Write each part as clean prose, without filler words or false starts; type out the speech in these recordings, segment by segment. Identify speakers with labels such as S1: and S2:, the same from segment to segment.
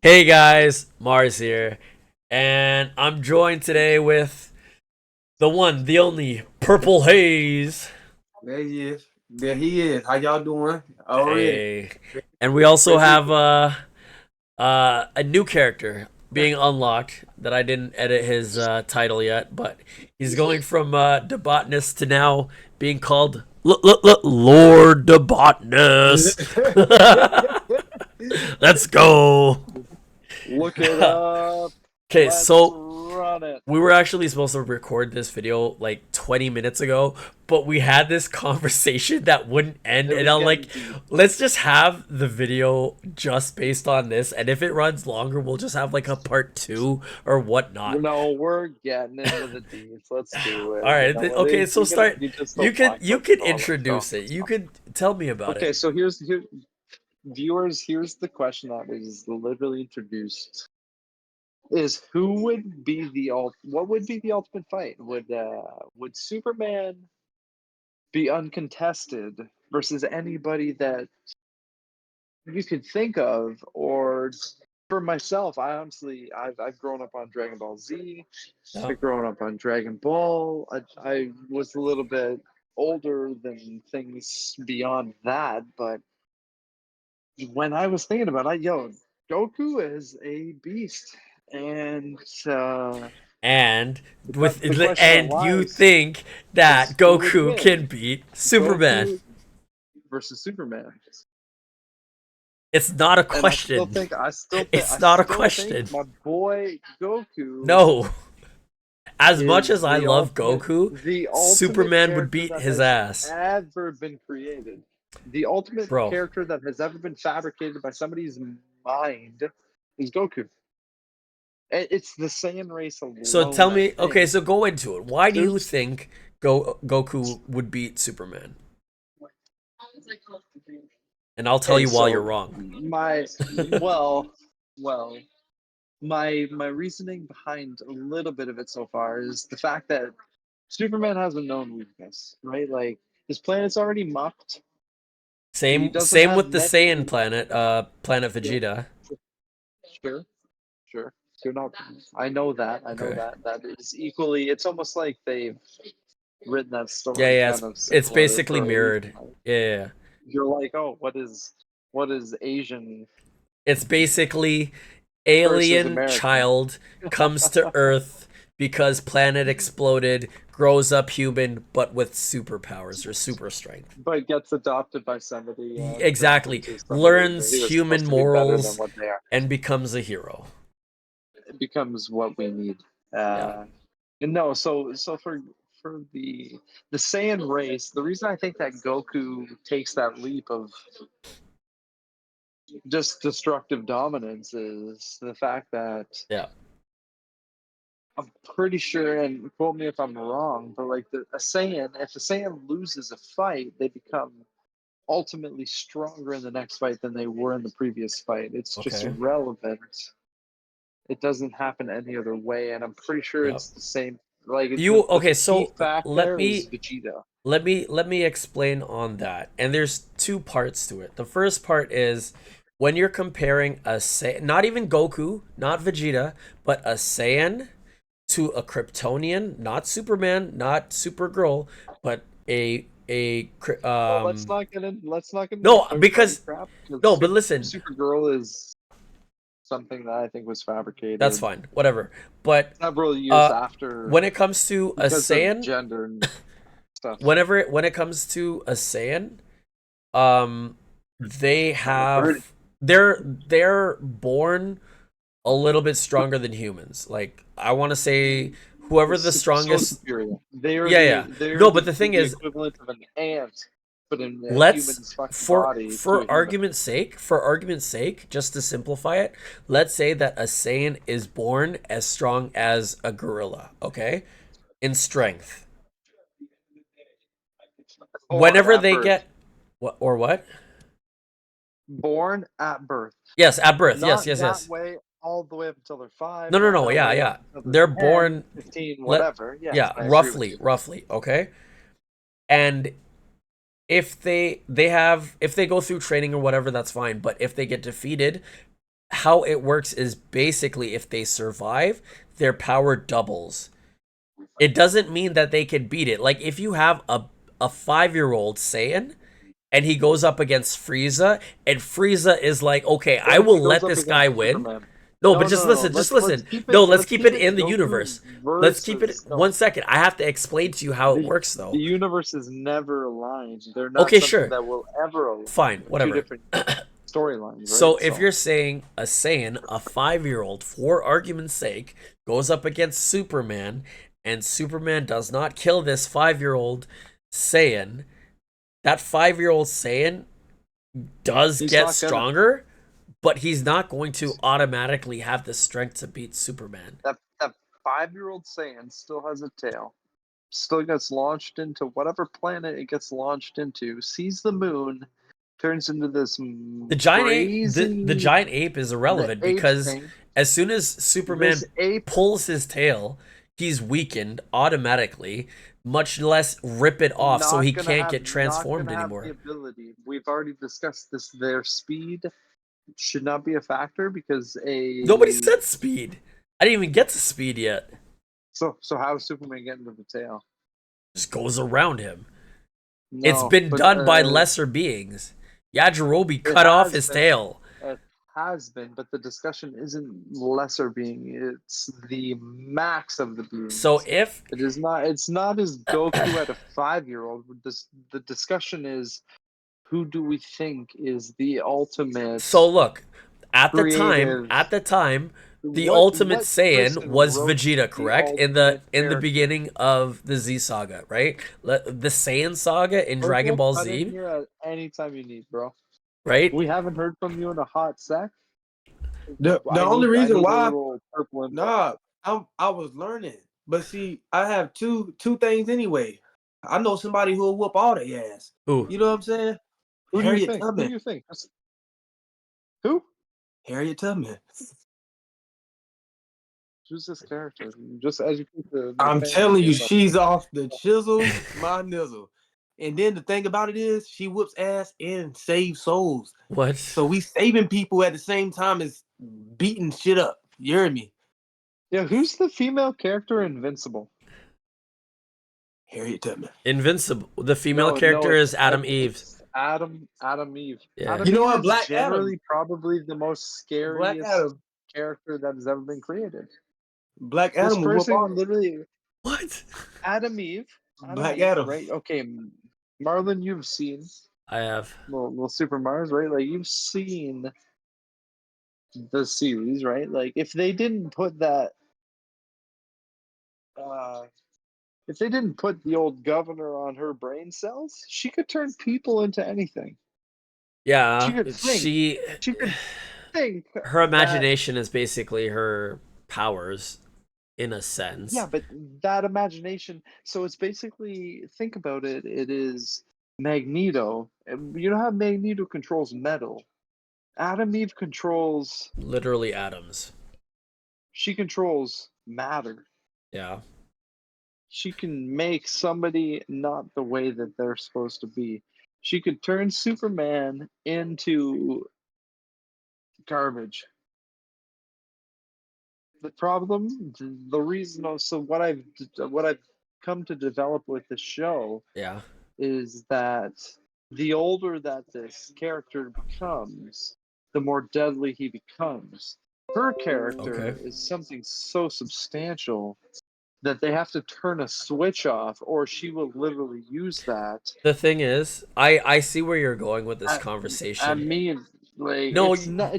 S1: Hey guys, Mars here, and I'm joined today with the one, the only, Purple Haze.
S2: There he is. There he is. How y'all doing? Already.
S1: Hey, and we also
S2: Ready?
S1: have a new character being unlocked that I didn't edit his title yet, but he's going from the to now being called Lord the Let's go.
S3: Look it up.
S1: Okay,
S3: Let's
S1: so
S3: run it.
S1: we were actually supposed to record this video like 20 minutes ago, but we had this conversation that wouldn't end,
S3: It
S1: and
S3: was
S1: I'm
S3: getting
S1: like,
S3: deep.
S1: let's just have the video just based on this, and if it runs longer, we'll just have like a part two or whatnot.
S3: No, we're getting into the deets. Let's do
S1: All
S3: it. You
S1: right,
S3: know what?
S1: okay, so
S3: You're gonna
S1: start.
S3: be just so
S1: You
S3: blacklisted
S1: can
S3: all that stuff.
S1: introduce it. You could tell me about it.
S3: Okay, so here, viewers. Here's the question that was literally introduced: Is who would be the What would be the ultimate fight? Would Superman be uncontested versus anybody that you could think of, or for myself, I've grown up on Dragon Ball Z.
S1: Yeah.
S3: I've grown up on Dragon Ball. I was a little bit older than things beyond that, but when I was thinking about it, Goku is a beast, and
S1: And
S3: the question that
S1: and you
S3: lies
S1: think that
S3: is who would
S1: Goku can
S3: win,
S1: beat Superman?
S3: Goku versus Superman.
S1: It's not a
S3: And
S1: question.
S3: I
S1: It's not a
S3: still think
S1: question.
S3: my boy Goku
S1: No. As much
S3: is
S1: as I love Goku,
S3: the ultimate
S1: Superman would
S3: character
S1: beat
S3: that
S1: his
S3: has
S1: ass.
S3: ever been created. The ultimate
S1: Bro.
S3: character that has ever been fabricated by somebody's mind is Goku. It's the Saiyan race
S1: So
S3: alone,
S1: tell
S3: I
S1: me, okay,
S3: think.
S1: so go into it. Why do you
S3: There's
S1: think Goku would beat Superman? And I'll tell
S3: okay,
S1: you while
S3: so
S1: you're wrong.
S3: my well, my reasoning behind a little bit of it so far is the fact that Superman has a known weakness, right? Like his planet's already mucked. He doesn't
S1: Same
S3: have
S1: with the Saiyan
S3: many.
S1: planet, planet
S3: Yeah,
S1: Vegeta.
S3: sure, sure. You're not. I know that. I know
S1: Okay.
S3: that. That is equally. It's almost like they've written that
S1: Yeah,
S3: story
S1: yeah,
S3: kind of
S1: it's
S3: similar
S1: basically
S3: for a reason.
S1: mirrored.
S3: Right?
S1: Yeah, yeah, yeah.
S3: You're like, oh, what is Asian
S1: It's basically
S3: versus
S1: alien
S3: American?
S1: child comes to Earth because planet exploded, grows up human, but with superpowers or super strength.
S3: But gets adopted by somebody and turned
S1: Exactly.
S3: into somebody
S1: Learns
S3: he was
S1: human
S3: supposed to be better than
S1: morals
S3: what they are.
S1: and becomes a hero.
S3: It becomes what we need.
S1: Yeah.
S3: And no, so for the Saiyan race, the reason I think that Goku takes that leap of just destructive dominance is the fact that
S1: Yeah.
S3: I'm pretty sure, and quote me if I'm wrong, but like a Saiyan, if a Saiyan loses a fight, they become ultimately stronger in the next fight than they were in the previous fight. It's just
S1: Okay.
S3: irrelevant. It doesn't happen any other way, and I'm pretty sure
S1: Yep.
S3: it's the same. Like
S1: You
S3: the
S1: okay,
S3: key
S1: so
S3: factor is Vegeta.
S1: let me explain on that. And there's two parts to it. The first part is when you're comparing not even Goku, not Vegeta, but a Saiyan to a Kryptonian, not Superman, not Supergirl, but
S3: Well, let's not get into
S1: no,
S3: third party
S1: because
S3: crap because
S1: no, but listen,
S3: Supergirl is something that I think was
S1: that's
S3: fabricated
S1: fine, whatever. But
S3: several years
S1: uh
S3: after
S1: when it comes to a
S3: because of
S1: Saiyan,
S3: gender and stuff.
S1: when it comes to a Saiyan, they
S3: Right.
S1: have they're born a little bit stronger than humans. Like I want to say whoever the
S3: So
S1: strongest.
S3: superior.
S1: Yeah, yeah.
S3: They're
S1: No, but the thing
S3: the
S1: is,
S3: equivalent of an ant, but in a
S1: let's
S3: human's fucking body to a human.
S1: for argument's sake, just to simplify it, let's say that a Saiyan is born as strong as a gorilla, okay? In strength.
S3: Born
S1: Whenever
S3: at
S1: they
S3: birth.
S1: get what or what?
S3: Born at birth.
S1: Yes, at birth. Yes,
S3: Not
S1: yes,
S3: that
S1: yes.
S3: way all the way up until they're 5,
S1: No, no,
S3: not
S1: no.
S3: that
S1: Yeah,
S3: way up
S1: yeah.
S3: until they're
S1: They're
S3: 10,
S1: born
S3: 15,
S1: let
S3: whatever. Yes,
S1: yeah,
S3: I agree with you.
S1: roughly, okay? And if they go through training or whatever, that's fine. But if they get defeated, how it works is basically if they survive, their power doubles. It doesn't mean that they can beat it. Like if you have a 5-year-old Saiyan and he goes up against Frieza, and Frieza is like, okay, I
S3: What if he
S1: will
S3: goes
S1: let
S3: up
S1: this guy
S3: against
S1: win.
S3: Superman?
S1: No, but
S3: No,
S1: just
S3: no, no.
S1: listen, just
S3: Let's
S1: listen.
S3: keep it.
S1: No, let's
S3: Let's
S1: keep
S3: keep
S1: it
S3: it
S1: in the
S3: Goku
S1: universe. Let's keep it
S3: versus no.
S1: 1 second. I have to explain to you how it works
S3: The
S1: though.
S3: universe is never aligned. They're not
S1: Okay,
S3: something
S1: sure.
S3: that will ever align.
S1: Fine,
S3: They're two
S1: whatever.
S3: different storylines,
S1: So
S3: right?
S1: if you're saying a Saiyan, a 5-year-old, for argument's sake, goes up against Superman, and Superman does not kill this 5-year-old Saiyan, that 5-year-old Saiyan does
S3: he's
S1: get
S3: not gonna.
S1: stronger, but he's not going to automatically have the strength to beat Superman.
S3: That 5-year-old Saiyan still has a tail. Still gets launched into whatever planet it gets launched into. Sees the moon, turns into this
S1: The
S3: crazy
S1: giant ape is
S3: the
S1: irrelevant
S3: ape
S1: because
S3: thing.
S1: as soon as
S3: This
S1: Superman
S3: ape
S1: pulls his tail, he's weakened automatically, much less rip it off so he can't get
S3: not
S1: transformed
S3: gonna have the
S1: anymore.
S3: ability. We've already discussed this. Their speed should not be a factor because
S1: Nobody
S3: a
S1: said speed. I didn't even get to speed yet.
S3: so how is Superman getting to the tail?
S1: Just goes around him. It's
S3: No,
S1: been
S3: but
S1: done by lesser beings. Yajirobe
S3: it
S1: cut off
S3: has
S1: his
S3: been.
S1: tail.
S3: It has been, but the discussion isn't lesser being. It's the max of the
S1: So
S3: beings.
S1: if
S3: It is not. It's not as Goku at a 5-year-old. The discussion is who do we think is the ultimate
S1: so look,
S3: creative?
S1: at the time, the ultimate
S3: What
S1: Saiyan
S3: person
S1: was
S3: wrote
S1: Vegeta,
S3: the
S1: correct?
S3: ultimate
S1: In the
S3: character?
S1: beginning of the Z saga, right? The Saiyan saga in Dragon
S3: Purple,
S1: Ball
S3: cut in
S1: Z,
S3: here at any time you need, bro.
S1: right?
S3: We haven't heard from you in a hot sec.
S2: The only
S3: I
S2: reason
S3: need a
S2: why,
S3: little purple input.
S2: nah, I was learning, but see, I have two things anyway. I know somebody who'll whoop all their ass.
S1: Ooh,
S2: You know what I'm saying?
S3: Who do you
S2: Harriet
S3: think? Who do
S2: Tubman.
S3: you think? Who?
S2: Harriet Tubman.
S3: Who's this character? Just educate the
S2: I'm
S3: fans
S2: telling
S3: here
S2: you,
S3: about.
S2: she's off the chisel, my nizzle. And then the thing about it is, she whoops ass and saves souls.
S1: what?
S2: So we saving people at the same time as beating shit up. You hear me?
S3: Yeah, who's the female character in Invincible?
S2: Harriet Tubman.
S1: Invincible. The female
S3: No,
S1: character is Adam Eve.
S3: it's Adam Eve.
S1: Yeah.
S2: You
S3: Adam
S2: know
S3: Eve
S2: what?
S3: is
S2: Black Adam.
S3: generally probably the most
S2: Black
S3: scariest
S2: Adam.
S3: character that has ever been created.
S2: Black
S3: This
S2: Adam will whoop all
S3: person
S2: that.
S3: literally
S1: What?
S3: Adam Eve,
S2: Black Adam.
S3: right? Okay, Marlon, you've seen
S1: I have.
S3: little Super Mars, right? Like you've seen the series, right? Like if they didn't put that, uh, if they didn't put the old governor on her brain cells, she could turn people into anything. She
S1: Yeah,
S3: could think. She could think
S1: her
S3: that.
S1: imagination is basically her powers in a
S3: Yeah,
S1: sense.
S3: but that imagination. So it's basically think about it. It is Magneto. You know how Magneto controls metal. Adam Eve controls.
S1: Literally atoms.
S3: She controls matter.
S1: Yeah.
S3: She can make somebody not the way that they're supposed to be. She could turn Superman into garbage. The problem, the reason, so what I've come to develop with the show
S1: Yeah.
S3: is that the older that this character becomes, the more deadly he becomes. Her
S1: Okay.
S3: character is something so substantial that they have to turn a switch off, or she will literally use that.
S1: The thing is, I see where you're going with this
S3: I, I
S1: conversation.
S3: mean, like
S1: No,
S3: it's not.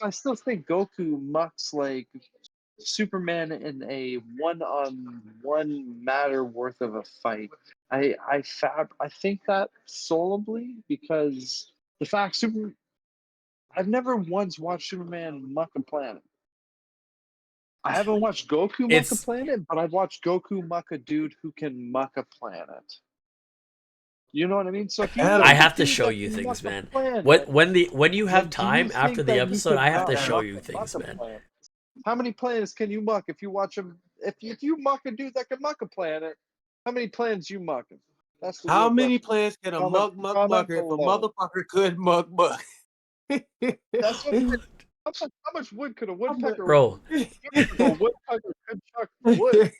S3: I still think Goku mucks like Superman in a one-on-one matter worth of a fight. I think that solely because the fact I've never once watched Superman muck a planet. I haven't watched Goku muck a
S1: it's
S3: planet, but I've watched Goku muck a dude who can muck a planet. You know what I mean? So if you
S2: Adam.
S1: I
S3: muck a
S1: have to
S3: dude
S1: show
S3: that
S1: you
S3: can muck
S1: things,
S3: a
S1: man.
S3: planet,
S1: When you have
S3: then do you
S1: time after
S3: think
S1: the
S3: that you
S1: episode,
S3: could
S1: I have to
S3: not
S1: show
S3: muck
S1: you
S3: muck
S1: things,
S3: a
S1: man.
S3: planet? How many planets can you muck if you watch them? If you muck a dude that can muck a planet, how many planets you mucking? That's the
S2: How
S3: real
S2: many
S3: question.
S2: plants can a
S3: Comment
S2: muck
S3: comment
S2: mucker if a
S3: below.
S2: motherfucker could muck muck?
S3: That's what. How much wood could a woodpecker?
S1: Bro,
S3: If a woodpecker could chuck wood,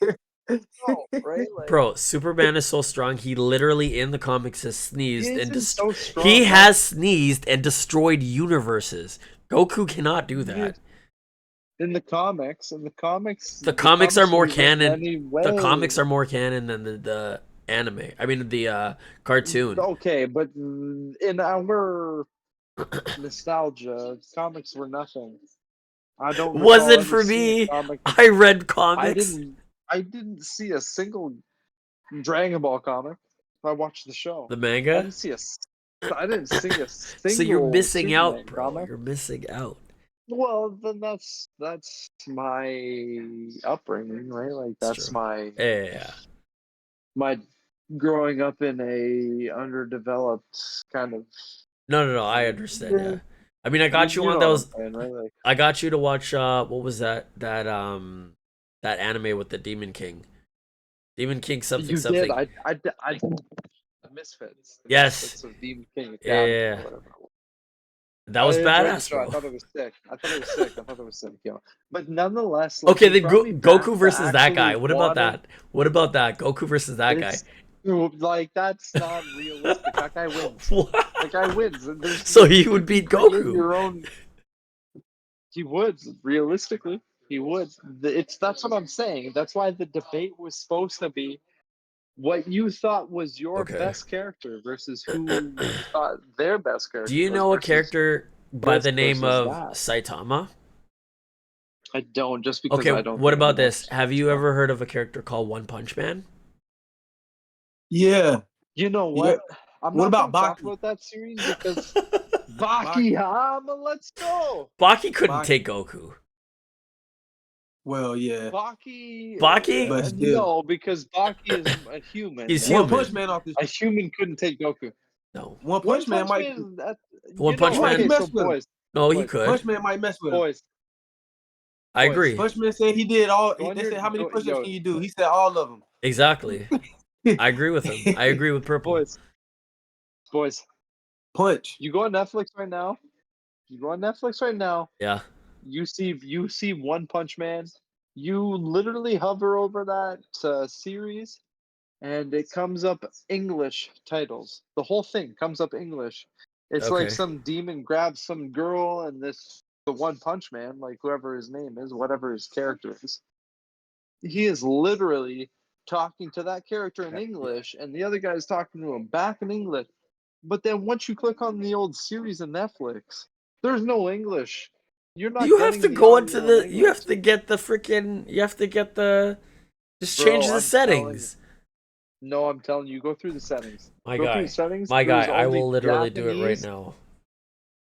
S3: no, right? Like
S1: bro, Superman is so strong. He literally in the comics has
S3: he
S1: sneezed and
S3: isn't so
S1: he
S3: strong.
S1: has sneezed and destroyed universes. Goku cannot do
S3: Dude,
S1: that.
S3: in the comics,
S1: The comics are more
S3: rewritten
S1: canon. The comics
S3: anyway.
S1: are more canon than the anime. I mean the cartoon.
S3: Okay, but in our nostalgia, comics were nothing. I don't recall
S1: Wasn't
S3: ever
S1: for
S3: seeing a
S1: me.
S3: comic.
S1: I read
S3: I
S1: comics.
S3: didn't. I didn't see a single Dragon Ball comic. I watched the show.
S1: The
S3: I
S1: manga.
S3: didn't see a. I didn't see a
S1: So you're
S3: single
S1: missing out,
S3: Superman
S1: bro.
S3: comic.
S1: You're missing out.
S3: Well, then that's my upbringing, right? Like
S1: It's
S3: that's
S1: true.
S3: my
S1: Yeah.
S3: my growing up in a underdeveloped kind of.
S1: No. I understand. Yeah. I mean, I
S3: You,
S1: got you
S3: you
S1: on
S3: know what I'm
S1: those.
S3: saying, right? Like
S1: I got you to watch. What was that anime with the Demon King? Demon King something
S3: you did.
S1: something.
S3: I the
S1: Yes.
S3: Misfits of Demon King Academy
S1: Yeah.
S3: or whatever.
S1: That
S3: I
S1: was
S3: enjoyed the
S1: badass,
S3: show. I
S1: bro.
S3: thought it was sick. I thought it was sick, yo. But nonetheless, like
S1: Okay,
S3: it
S1: then
S3: brought me back
S1: Goku
S3: to
S1: versus that guy.
S3: actually
S1: What about
S3: wanting.
S1: that? What about that? Goku versus that guy.
S3: It's like that's not realistic. That guy wins.
S1: What?
S3: That guy wins. There's
S1: So he
S3: you
S1: would
S3: can
S1: beat
S3: create
S1: Goku.
S3: your own. He would realistically. He would. It's that's what I'm saying. That's why the debate was supposed to be what you thought was your
S1: Okay.
S3: best character versus who you thought their best
S1: Do
S3: character
S1: you
S3: was
S1: know a
S3: versus
S1: character by
S3: this
S1: the name
S3: versus
S1: of
S3: that.
S1: Saitama?
S3: I don't just because
S1: Okay,
S3: I don't
S1: what
S3: think
S1: about
S3: I've
S1: this?
S3: watched
S1: Have
S3: the
S1: you
S3: show.
S1: ever heard of a character called One Punch Man?
S2: Yeah.
S3: You know
S2: Yeah.
S3: what? I'm
S2: What
S3: not
S2: about
S3: going to talk
S2: Baki?
S3: about that series because
S2: Baki.
S3: Baki Hama, let's go.
S1: Baki couldn't
S2: Baki.
S1: take Goku.
S2: Well, yeah.
S3: Baki,
S1: Baki?
S2: But still.
S3: no, because Baki is a human,
S1: He's
S2: One
S3: and
S2: Punch
S1: human.
S2: Man off this.
S3: a human couldn't take Goku.
S1: No.
S2: One
S3: One
S2: Punch Man
S3: Punch
S2: might
S3: Man, that,
S1: One
S2: he
S1: Punch
S2: might
S3: okay,
S1: Man?
S3: so
S2: mess with him.
S1: No, he
S3: boys,
S1: could.
S2: Punch Man might mess with him.
S3: boys,
S1: I agree.
S3: boys,
S2: Punch Man said he did all.
S3: go on
S2: They
S3: your,
S2: said how many
S3: go,
S2: push-ups
S3: yo,
S2: can you do? He said all of
S1: Exactly.
S2: them.
S1: I agree with him. I agree with Purple.
S3: boys,
S2: Punch.
S3: you go on Netflix right now. You go on Netflix right now.
S1: Yeah.
S3: You see One Punch Man. You literally hover over that series, and it comes up English titles. The whole thing comes up English. It's like
S1: Okay.
S3: some demon grabs some girl, and the One Punch Man, like whoever his name is, whatever his character is, he is literally talking to that character in English, and the other guy is talking to him back in English. But then once you click on the old series on Netflix, there's no English. You're not
S1: You have
S3: getting
S1: to
S3: the
S1: go into
S3: audio in
S1: the. You
S3: English.
S1: have to get the freaking. You have to get the. Just change
S3: Bro,
S1: the
S3: I'm telling you.
S1: settings.
S3: No, I'm telling you, go through the settings.
S1: My
S3: Go through the
S1: guy.
S3: settings.
S1: My guy.
S3: There's
S1: I will
S3: only
S1: literally do it right
S3: Japanese.
S1: now.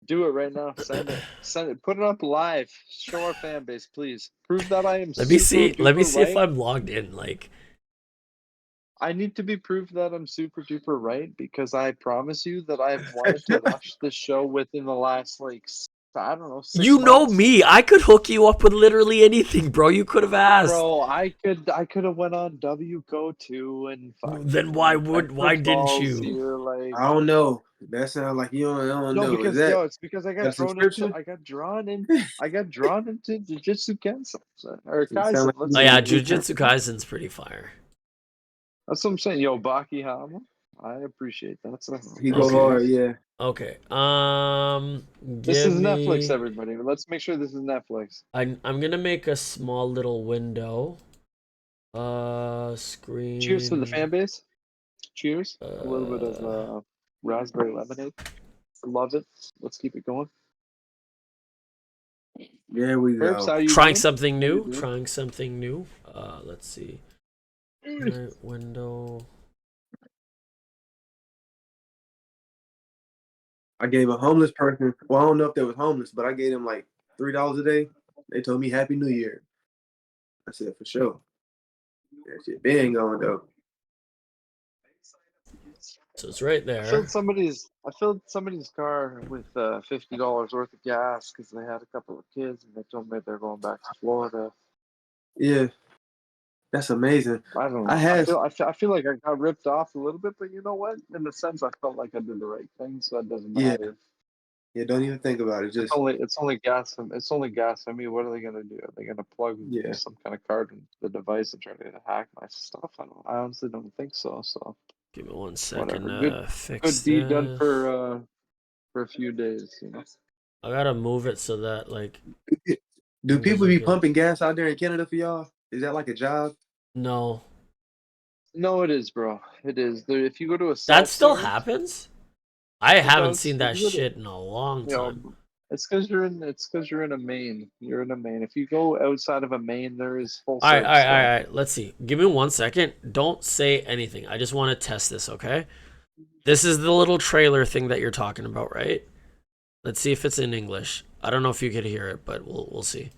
S3: Do it right now. Send it. Send it. Put it up live. Show our fan base, please. Prove that I am
S1: Let me
S3: super
S1: see. Let me
S3: duper
S1: see if
S3: right.
S1: I'm logged in. Like.
S3: I need to be proved that I'm super duper right because I promise you that I've wanted to watch this show within the last I don't know, 6
S1: You know
S3: months.
S1: me. I could hook you up with literally anything, bro. You could have asked.
S3: Bro, I could have went on W Go to and
S1: Then
S3: fucking
S1: why
S3: Edward
S1: didn't
S3: Falls
S1: you?
S3: here like
S2: I don't know. That sounds like you don't
S3: no
S2: know. Is
S3: because
S2: that
S3: yo it's because I got
S2: a
S3: drawn into
S2: subscription?
S3: Jujutsu Kaisen or
S2: You sound
S3: Kaisen.
S2: like
S3: Let's
S1: Oh
S2: you
S3: say
S1: yeah,
S2: need
S1: Jujutsu Kaisen's pretty fire.
S3: that's what I'm saying. Yo, Baki Hama, I appreciate that. So,
S2: He go
S1: Okay.
S2: hard, yeah.
S1: Okay.
S3: this
S1: Give
S3: is Netflix,
S1: me.
S3: everybody. Let's make sure this is Netflix.
S1: I'm gonna make a small little window. Screen.
S3: Cheers to the fan base. Cheers. A little bit
S1: Uh,
S3: of raspberry lemonade. Love it. Let's keep it going.
S2: There we
S3: Herbs,
S2: go.
S3: how you
S1: trying
S3: doing?
S1: something
S3: How you
S1: new.
S3: doing?
S1: Trying something new. Let's see. Right, window.
S2: I gave a homeless person. Well, I don't know if they was homeless, but I gave them like $3 a day. They told me Happy New Year. I said for sure. That shit been going though.
S1: So it's right
S3: I
S1: there.
S3: filled somebody's car with $50 worth of gas because they had a couple of kids and they told me they're going back to Florida.
S2: Yeah, that's amazing.
S3: I don't know.
S2: I had
S3: I feel like I got ripped off a little bit, but you know what? In a sense, I felt like I did the right thing, so it doesn't
S2: yeah.
S3: matter.
S2: Yeah, don't even think about it.
S3: It's
S2: Just
S3: only gas. It's only gas. I mean, what are they gonna do? Are they gonna plug
S2: yeah.
S3: some kind of card into the device and try to hack my stuff? I honestly don't think so. So
S1: Give me 1 second
S3: whatever.
S1: to fix
S3: Good deed done
S1: this.
S3: for a few days. You know.
S1: I gotta move it so that like
S2: Do
S1: thing
S2: people
S1: doesn't
S2: be
S1: get.
S2: pumping gas out there in Canada for y'all? Is that like a job?
S1: No,
S3: No, it is, bro. It is. There, if you go to a
S1: that still
S3: self-serve,
S1: happens. I
S3: it
S1: haven't
S3: does.
S1: seen
S3: If
S1: that
S3: you go to,
S1: shit in a long
S3: you know,
S1: time.
S3: it's because you're in a main. You're in a main. If you go outside of a main, there is full
S1: All right,
S3: serve
S1: all right, all right,
S3: still.
S1: all right. Let's see. Give me 1 second. Don't say anything. I just want to test this, okay? This is the little trailer thing that you're talking about, right? Let's see if it's in English. I don't know if you could hear it, but we'll see.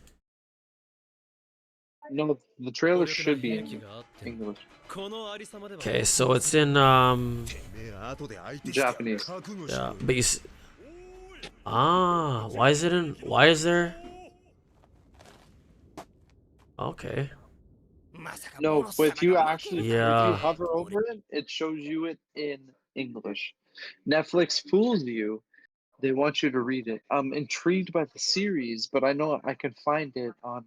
S3: No, the trailer should be in English,
S1: Okay, so it's in
S3: Japanese.
S1: yeah, but why is it in why is there okay.
S3: No, but if you
S1: Yeah.
S3: hover over it, it shows you it in English. Netflix fools you. They want you to read it. I'm intrigued by the series, but I know I can find it on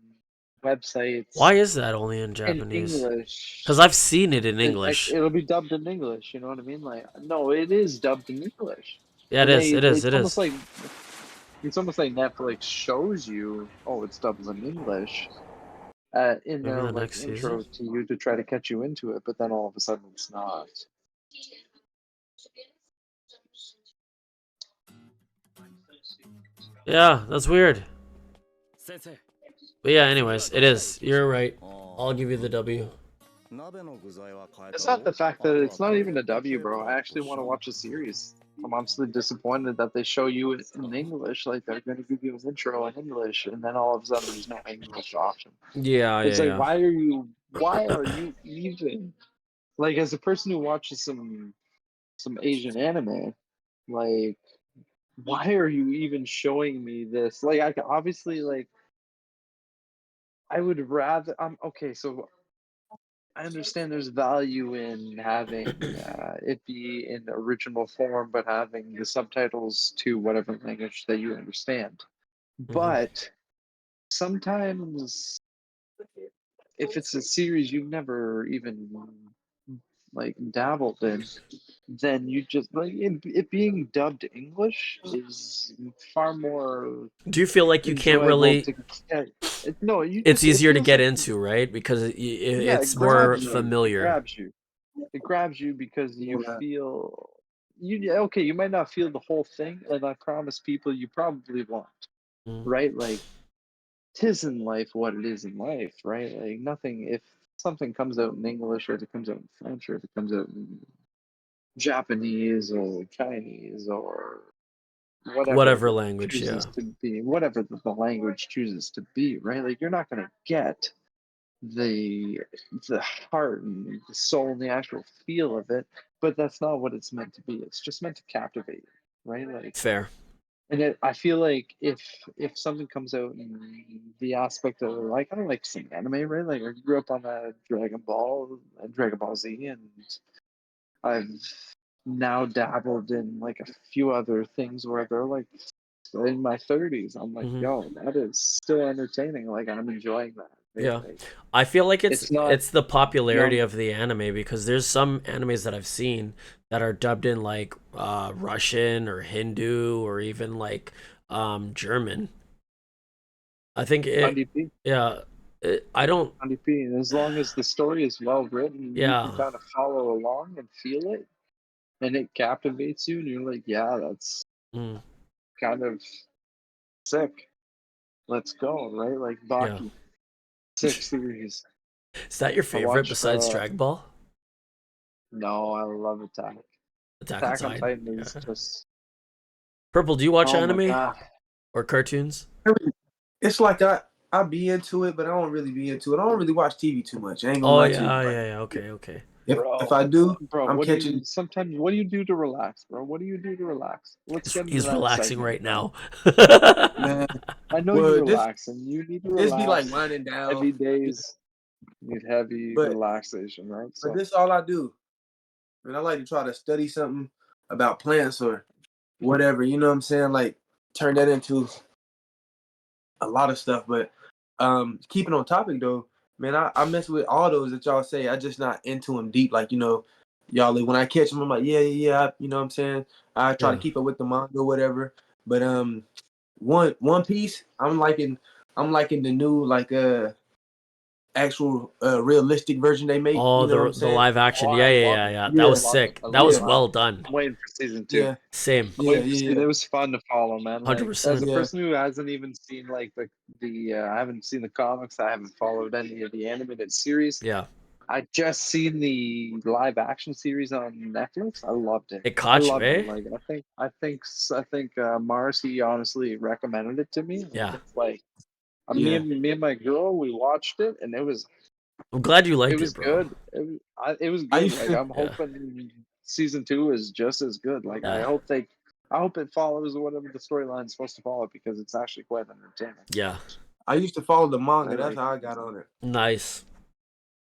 S3: websites
S1: Why is that only in
S3: in
S1: Japanese? Because
S3: English.
S1: I've seen it in English.
S3: It'll be dubbed in English. You know what I mean? Like, no, it is dubbed in English.
S1: Yeah, it
S3: And
S1: is. It is.
S3: it's
S1: It
S3: almost
S1: is.
S3: like Netflix shows you, oh, it's dubbed in English, in
S1: Maybe
S3: their
S1: the
S3: like
S1: next season.
S3: intro to you to try to catch you into it, but then all of a sudden it's not.
S1: Yeah, that's weird. But yeah, anyways, it is. You're right. I'll give you the W.
S3: It's not the fact that it's not even a W, bro. I actually want to watch a series. I'm honestly disappointed that they show you it in English, like they're going to give you an intro in English, and then all of a sudden there's no English option.
S1: Yeah,
S3: It's like,
S1: yeah,
S3: why are you even like, as a person who watches some Asian anime, like, why are you even showing me this? Like, I obviously like I would rather. Okay, so I understand there's value in having it be in original form, but having the subtitles to whatever language that you understand.
S1: yeah.
S3: But sometimes, if it's a series you've never even like dabbled in, then you just like it being dubbed English is far more
S1: Do you feel like you can't
S3: enjoyable
S1: really?
S3: to get. No, you
S1: It's
S3: just it
S1: easier to
S3: feels
S1: get
S3: like,
S1: into, right? Because
S3: yeah, it
S1: it's more
S3: grabs you. It
S1: familiar.
S3: grabs you. It grabs you because you
S2: Well,
S3: feel okay, you might not feel the whole thing, and I promise people you probably won't,
S1: Mm.
S3: right? Like, tis in life what it is in life, right? Like, nothing, if something comes out in English, or if it comes out in French, or if it comes out in Japanese or Chinese or whatever
S1: Whatever
S3: it
S1: language,
S3: chooses
S1: yeah.
S3: to be, whatever the language chooses to be, right? Like, you're not going to get the the heart and the soul and the actual feel of it, but that's not what it's meant to be. It's just meant to captivate you, right? Like,
S1: Fair.
S3: and I feel like if something comes out in the aspect of, like, I don't like some anime, right? Like, I grew up on a Dragon Ball Z, and I've now dabbled in like a few other things where they're like in my 30s. I'm like,
S1: Hmm.
S3: yo, that is still entertaining. Like, I'm enjoying that. Right?
S1: Yeah.
S3: Like,
S1: I feel like
S3: it's not,
S1: it's the
S3: you
S1: popularity
S3: know,
S1: of the anime because there's some animes that I've seen that are dubbed in like Russian or Hindu or even like German. I think it
S3: NDP,
S1: yeah, I don't
S3: NDP. And as long as the story is well written, you can
S1: yeah.
S3: kind of follow along and feel it, and it captivates you, and you're like, yeah, that's
S1: Mm,
S3: kind of sick. Let's go, right? Like
S1: yeah.
S3: Baki, sick series.
S1: Is that your
S3: I
S1: favorite
S3: watched.
S1: besides Dragon Ball?
S3: No, I love Attack.
S1: Attack on
S3: Attack on
S1: Titan.
S3: Titan is
S1: Yeah.
S3: just,
S1: Purple, do you watch
S3: oh my
S1: anime
S3: god.
S1: or cartoons?
S2: it's like I be into it, but I don't really be into it. I don't really watch TV too much. I ain't gonna
S1: Oh
S2: lie to you.
S1: yeah,
S2: Like
S1: yeah, yeah. Okay, okay.
S2: if I do,
S3: Bro,
S2: I'm
S3: what do you
S2: catching.
S3: sometimes what do you do to relax, bro? What do you do to relax? Let's get into
S1: He's
S3: that
S1: relaxing
S3: segment,
S1: right
S3: bro.
S1: now.
S2: Man,
S3: I know you
S2: well
S3: relax, and you need to
S2: this be like
S3: relax.
S2: winding down,
S3: Heavy days need heavy
S2: but
S3: relaxation, right? So
S2: this all I do. And I like to try to study something about plants or whatever. You know what I'm saying? Like turn that into a lot of stuff. But keeping on topic though, man, I mess with all those that y'all say. I just not into them deep. Like, y'all, like, when I catch them, I'm like, yeah. You know what I'm saying? I try to
S1: Yeah.
S2: keep up with the manga or whatever. But One Piece, I'm liking the new, like, actual realistic version they make.
S1: Oh,
S2: You know what I'm
S1: the
S2: saying?
S1: live action.
S3: Oh,
S1: Yeah,
S3: I
S1: yeah,
S3: love
S1: yeah,
S3: it.
S1: yeah. That
S3: I
S2: Yeah,
S1: was
S3: love it.
S1: sick.
S3: I
S1: That
S3: love
S1: was
S3: it.
S2: yeah,
S1: well done.
S3: I'm waiting for season 2.
S2: yeah,
S1: Same.
S3: I'm
S2: yeah,
S3: waiting for
S2: yeah,
S3: season. It was fun to follow, man. Like, as
S1: 100%.
S3: a
S2: yeah,
S3: person who hasn't even seen like the I haven't seen the comics. I haven't followed any of the animated series.
S1: Yeah.
S3: I just seen the live action series on Netflix. I loved it.
S1: It
S3: I
S1: caught you,
S3: loved it.
S1: eh?
S3: Like, I think Mars, he honestly recommended it to me. And
S1: Yeah.
S3: it's like,
S2: yeah.
S3: me and my girl, we watched it, and
S1: I'm glad you
S3: it
S1: liked it,
S3: was
S1: bro.
S3: good. It was
S2: I
S3: good.
S2: used
S3: Like,
S2: to,
S3: I'm
S1: Yeah.
S3: hoping season 2 is just as good. Like,
S1: Yeah.
S3: I hope it follows whatever the storyline is supposed to follow, because it's actually quite entertaining.
S1: Yeah.
S2: I used to follow the
S3: I
S2: manga. That's
S3: like
S2: how I got on it.
S1: Nice.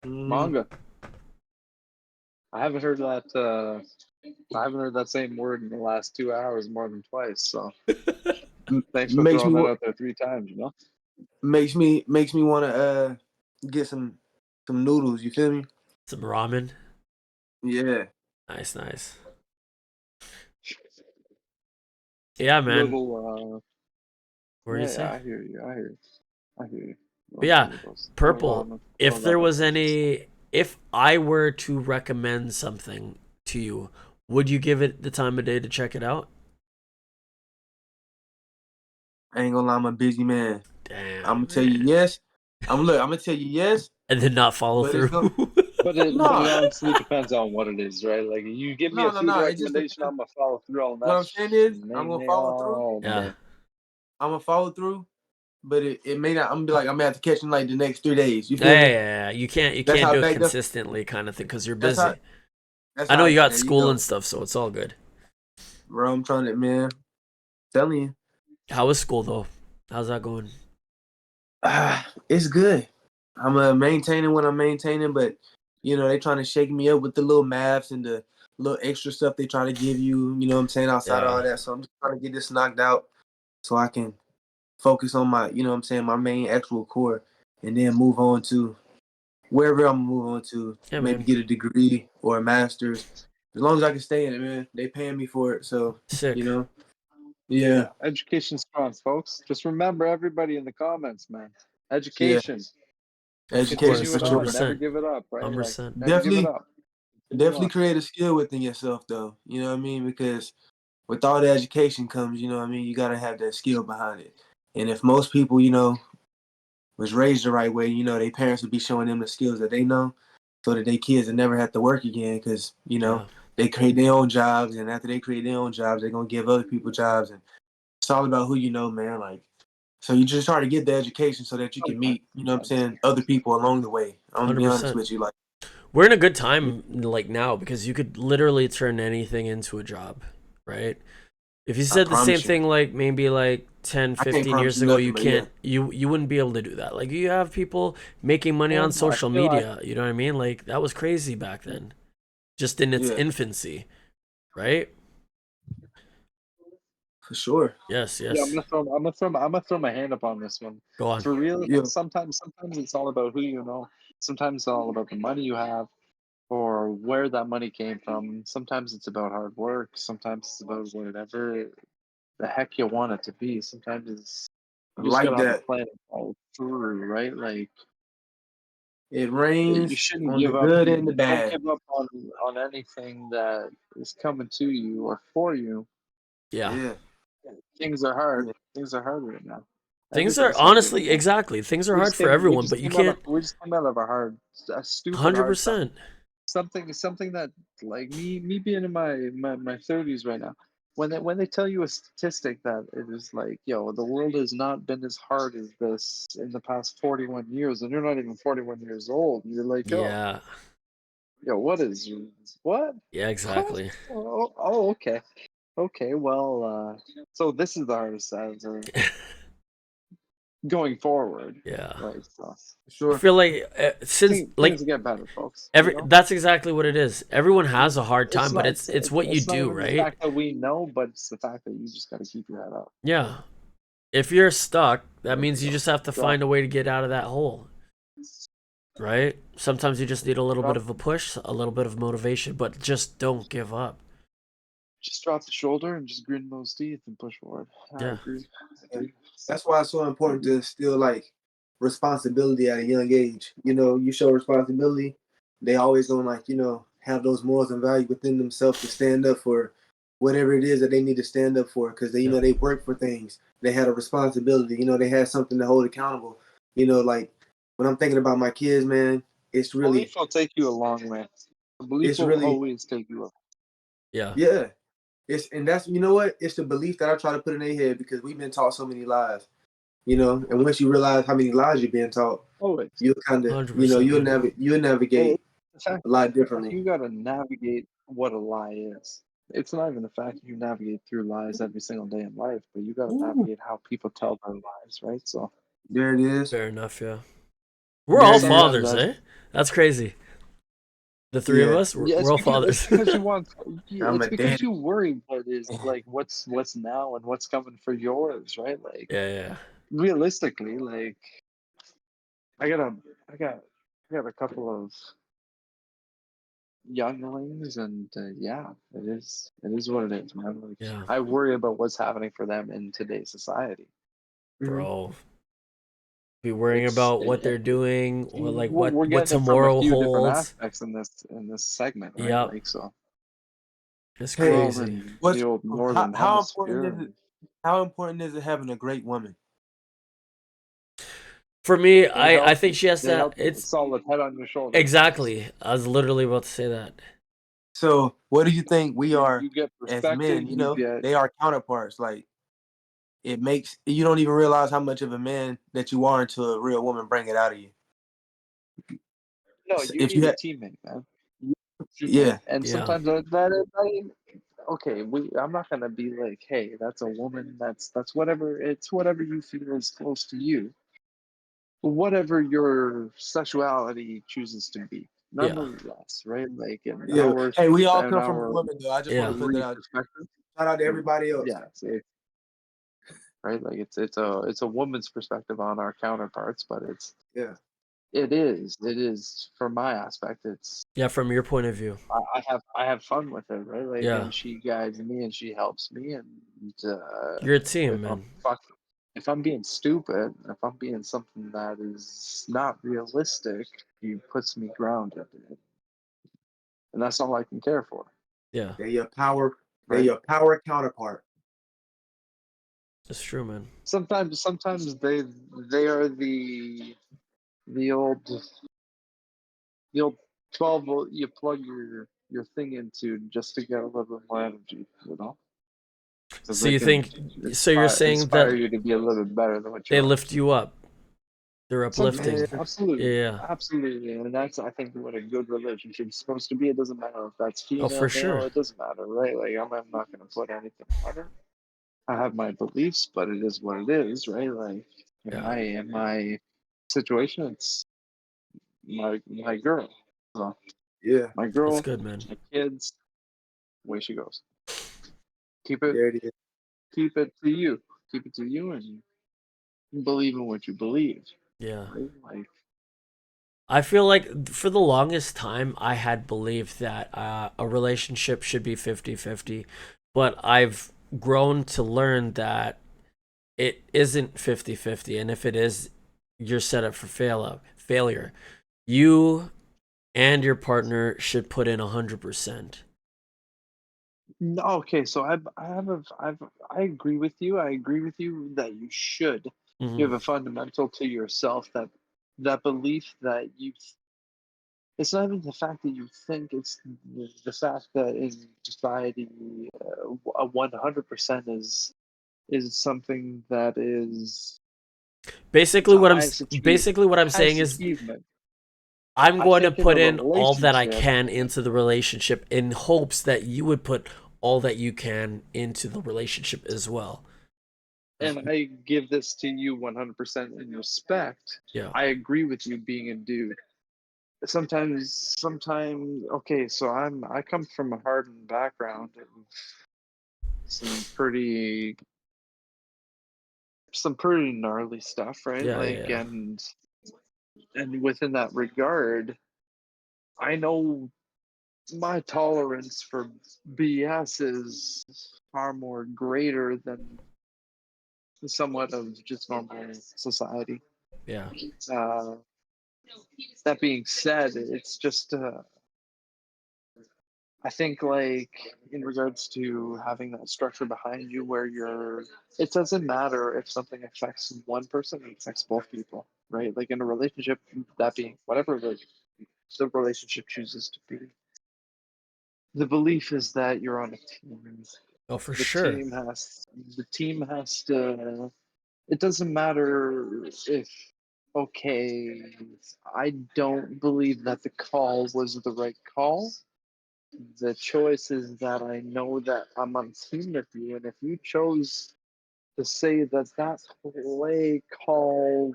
S3: manga. I haven't heard that. I haven't heard that same word in the last 2 hours more than twice. So thanks for
S2: Makes me
S3: throwing that out there 3 times.
S2: makes me want to get some noodles. You feel me?
S1: Some ramen.
S2: Yeah.
S1: Nice, nice. Yeah, man.
S3: Little.
S1: What were you
S3: Yeah,
S1: say?
S3: I hear you. I hear you.
S1: But
S3: Little
S1: yeah,
S3: noodles. Little
S1: Purple.
S3: ramen. Little
S1: If there
S3: ramen
S1: was
S3: dishes.
S1: if I were to recommend something to you, would you give it the time of day to check it out?
S2: I ain't gonna lie, I'm a busy man. I'm
S1: Damn,
S2: gonna tell you
S1: man.
S2: yes. I'm gonna tell you yes,
S1: And then not follow
S2: but it's
S1: through.
S2: gonna
S3: But it
S2: no,
S3: honestly depends on what it is, right? Like, you give me a food
S2: no. It just
S3: recommendation,
S2: depends.
S3: I'm gonna follow through on
S2: What
S3: that
S2: I'm saying is, I'm gonna
S3: nay
S2: follow through.
S3: all
S1: Yeah.
S3: day.
S2: I'm gonna follow through, but it may not. I'm gonna be like, I'm gonna have to catch him like the next 3 days. You feel
S1: Yeah, yeah,
S2: me?
S1: yeah. You
S2: That's
S1: can't
S2: how
S1: do it
S2: backed up.
S1: consistently kind of thing because you're
S2: That's how.
S1: busy.
S2: That's
S1: I know
S2: how.
S1: you got
S2: There you
S1: school and
S2: go,
S1: stuff, so it's all good.
S2: bro. I'm trying to, man. Telling you,
S1: How is school though? How's that going?
S2: it's good. I'm maintaining what I'm maintaining, but they trying to shake me up with the little maths and the little extra stuff they try to give you. You know what I'm saying, outside of
S1: Yeah.
S2: all that. So I'm just trying to get this knocked out so I can focus on my, you know what I'm saying, my main actual core, and then move on to wherever I'm gonna move on to.
S1: Yeah,
S2: Maybe
S1: man.
S2: get a degree or a master's. As long as I can stay in it, man. They paying me for it, so you
S1: Sick.
S2: know. Yeah,
S3: Yeah, education strong, folks. Just remember, everybody in the comments, man.
S2: yeah.
S3: Education.
S1: Of
S2: Education
S3: Continue
S1: course,
S2: for
S3: it on.
S2: sure.
S3: Never
S1: 100%.
S3: give it up, right? Like,
S1: 100%.
S3: never give it
S2: Definitely,
S3: up. Continue
S2: definitely
S3: on.
S2: create a skill within yourself, though. You know what I mean? Because with all the education comes, you know what I mean, you gotta have that skill behind it. And if most people, was raised the right way, their parents would be showing them the skills that they know, so that their kids would never have to work again. Because
S1: Yeah.
S2: they create their own jobs, and after they create their own jobs, they're gonna give other people jobs, and it's all about who you know, man. Like, so you just try to get the education so that you can meet, what I'm saying, other people along the way. I'm gonna be honest
S1: 100%.
S2: with you, like,
S1: We're in a good time like now because you could literally turn anything into a job, right? If you
S2: I
S1: said the same
S2: promise you,
S1: thing like maybe like 10,
S2: I can't
S1: 15
S2: promise
S1: years
S2: you
S1: ago,
S2: nothing,
S1: you
S2: but yeah,
S1: can't you wouldn't be able to do that. Like you have people making money on
S3: I
S1: social
S3: feel like
S1: media, you know what I mean? Like that was crazy back then. Just in its
S2: yeah,
S1: infancy, right?
S2: for sure,
S1: Yes,
S3: Yeah,
S1: yes.
S3: I'm gonna throw my hand up on this one.
S1: Go on.
S3: For real,
S2: yeah,
S3: sometimes it's all about who you know. Sometimes it's all about the money you have, or where that money came from. Sometimes it's about hard work. Sometimes it's about whatever the heck you want it to be. Sometimes it's
S2: I
S3: you just
S2: like
S3: gotta have a
S2: that.
S3: plan all through, right? Like,
S2: It
S3: you
S2: rains
S3: shouldn't
S2: on the
S3: give up.
S2: good and the
S3: Don't
S2: bad.
S3: give up on anything that is coming to you or for you.
S1: Yeah.
S2: Yeah,
S3: Things are hard.
S2: yeah,
S3: Things are hard right now.
S1: Things are
S3: Everything's hard right
S1: honestly
S3: now.
S1: exactly. Things are hard for
S3: We
S1: everyone,
S3: just
S1: but you
S3: came out of
S1: can't
S3: a stupid hard time.
S1: 100%.
S3: Something that, like, me being in my 30s right now. When they tell you a statistic that it is like, yo, the world has not been as hard as this in the past 41 years, and you're not even 41 years old, you're like,
S1: Yeah.
S3: what is what?
S1: Yeah,
S3: What?
S1: exactly.
S3: Okay. Okay, well, so this is the hardest answer. going forward.
S1: Yeah.
S3: Like, so
S1: I
S2: Sure.
S1: feel like since
S3: things get better, folks.
S1: that's exactly what it is. Everyone has a hard time,
S3: It's
S1: but
S3: not.
S1: it's what you
S3: It's not
S1: do,
S3: even the
S1: right?
S3: fact that we know, but it's the fact that you just got to keep your head up.
S1: Yeah. If you're stuck, that means you
S3: So,
S1: just have to find a way to get out of that hole, right? Sometimes you just need a little bit of a push, a little bit of motivation, but just don't give up.
S3: just drop the shoulder and just grin those teeth and push forward. I
S1: Yeah.
S3: agree.
S2: That's why it's so important to instill like responsibility at a young age. You know, you show responsibility, they always gonna like, you know, have those morals and value within themselves to stand up for whatever it is that they need to stand up for because they, you know, they work for things. They had a responsibility, you know, they had something to hold accountable. You know, like when I'm thinking about my kids, man, it's really
S3: Belief will take you a long way. Belief
S2: it's
S3: will
S2: really
S3: always take you up.
S1: Yeah.
S2: yeah. It's and that's you know what? It's the belief that I try to put in their head because we've been taught so many lies. You know, and once you realize how many lies you're being taught,
S3: Always.
S2: you'll kind of, you know,
S1: 100%, man.
S2: you'll
S3: Well,
S2: navigate
S3: the fact
S2: a lot differently.
S3: you got to navigate what a lie is. It's not even the fact you navigate through lies every single day in life, but you got to
S2: Ooh,
S3: navigate how people tell their lies, right? So
S2: there it is.
S1: Fair enough, yeah. We're
S2: There
S1: all
S2: it is.
S3: sometimes
S1: fathers,
S3: I
S1: eh? That's crazy. The three of
S2: Yeah,
S1: us,
S3: yeah,
S1: we're all
S3: it's
S1: fathers.
S3: because you want
S2: I'm
S3: it's
S2: a
S3: because
S2: daddy.
S3: you worry what is like what's now and what's coming for yours, right? Like
S1: Yeah.
S3: realistically, like I got a I got I got a couple of younglings, and yeah, it is what it is, man. Like
S1: Yeah.
S3: I worry about what's happening for them in today's society.
S2: Mhm.
S1: Bro. Be worrying
S3: It's
S1: about what they're doing or like
S3: we're
S1: what
S3: getting it from a
S1: tomorrow
S3: few different
S1: holds.
S3: aspects in this segment, right?
S1: Yep.
S3: Like so,
S1: It's
S3: we're
S2: Hey,
S3: all
S1: crazy.
S3: in the
S2: what's
S3: old northern
S2: how important
S3: hemisphere,
S2: is it?
S3: and
S2: How important is it having a great woman?
S1: For me,
S3: they
S1: I
S3: help
S1: think she has
S3: they
S1: to
S3: help you with a
S1: it's
S3: solid head on your shoulders, folks.
S1: exactly. I was literally about to say that.
S2: So, what do you think we are
S3: You get
S2: as men?
S3: perspective,
S2: You
S3: you
S2: know,
S3: get
S2: they are counterparts. Like it makes you don't even realize how much of a man that you are until a real woman bring it out of you.
S3: no, you
S2: If
S3: need
S2: you
S3: a
S2: had,
S3: teammate, man. You need a teammate,
S2: yeah,
S3: and
S1: Yeah.
S3: sometimes okay, I'm not gonna be like, hey, that's a woman, that's whatever, it's whatever you feel is close to you, whatever your sexuality chooses to be,
S1: Yeah.
S3: nonetheless, right? Like
S2: yeah. Hey, we all
S3: in
S2: come from a
S3: our
S2: woman, though. I just want to
S1: Yeah.
S2: put that
S3: belief
S2: out.
S3: perspective,
S2: Shout out to everybody else.
S3: yeah, right, like it's a woman's perspective on our counterparts, but
S2: Yeah,
S3: it is from my aspect, it's
S1: Yeah, from your point of view.
S3: I have fun with it, right? Like,
S1: Yeah.
S3: and she guides me and she helps me, and
S1: You're a team,
S3: if I'm
S1: man.
S3: fuck, if I'm being stupid, if I'm being something that is not realistic, she puts me grounded, and that's all I can care for,
S1: Yeah.
S2: they're your power. They're
S3: right?
S2: your power counterpart.
S1: It's true, man.
S3: Sometimes they are the old the old 12 volt you plug your thing into just to get a little bit more energy, you know, because
S1: So
S3: they
S1: you
S3: can
S1: think so you're saying
S3: inspire
S1: that
S3: you to be a little bit better than what you
S1: they
S3: are.
S1: lift you up. They're
S3: Sometimes,
S1: uplifting.
S2: Man,
S3: absolutely,
S1: Yeah.
S3: absolutely, and that's I think what a good relationship is supposed to be. It doesn't matter if that's
S1: Oh, for
S3: female, male.
S1: sure.
S3: It doesn't matter, right? Like I'm not going to put anything on it. I have my beliefs, but it is what it is, right? Like
S1: Yeah.
S3: in my situation, it's my girl, so
S2: yeah,
S3: my
S1: That's
S3: girl,
S1: good, man.
S3: my kids, away she goes. Keep it
S2: there it is.
S3: keep it to you, keep it to you, and believe in what you believe,
S1: Yeah.
S3: right? Like
S1: I feel like for the longest time, I had believed that a relationship should be 50-50, but I've grown to learn that it isn't 50-50, and if it is, you're set up for failure. You and your partner should put in 100%.
S3: no, okay, so I agree with you. I agree with you that you should. You
S1: Hmm.
S3: have a fundamental to yourself that belief that you. It's not even the fact that you think. It's the fact that in society, a 100% is something that is
S1: Basically,
S3: the
S1: what I'm
S3: highest achieve
S1: basically what I'm saying
S3: highest
S1: is
S3: achievement.
S1: I'm
S3: I
S1: going to
S3: think in a
S1: put in all that I
S3: relationship,
S1: can into the relationship in hopes that you would put all that you can into the relationship as well.
S3: and I give this to you 100% in respect.
S1: Yeah.
S3: I agree with you being a dude. Sometimes, okay, so I come from a hardened background of some pretty gnarly stuff, right?
S1: Yeah,
S3: Like,
S1: yeah,
S3: and within that regard, I know my tolerance for BS is far more greater than somewhat of just normal society.
S1: yeah.
S3: Uh, that being said, it's just I think, like, in regards to having that structure behind you where it doesn't matter if something affects one person, it affects both people, right? Like in a relationship, that being whatever the relationship chooses to be. The belief is that you're on a team.
S1: Oh, for
S3: The
S1: sure.
S3: team has the team has to. It doesn't matter if, okay, I don't believe that the call was the right call. The choice is that I know that I'm on team with you, and if you chose to say that that play call,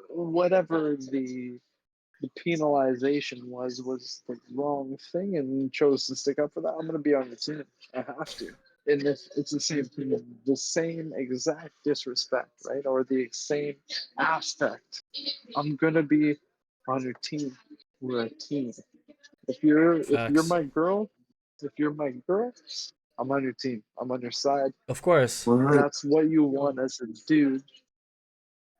S3: whatever the penalization was the wrong thing, and chose to stick up for that, I'm going to be on your team. I have to. And if it's the same exact disrespect, right, or the same aspect, I'm going to be on your team. We're a team. If you're
S1: Facts.
S3: my girl, I'm on your team. I'm on your side.
S1: Of course.
S3: That's what you want as a dude,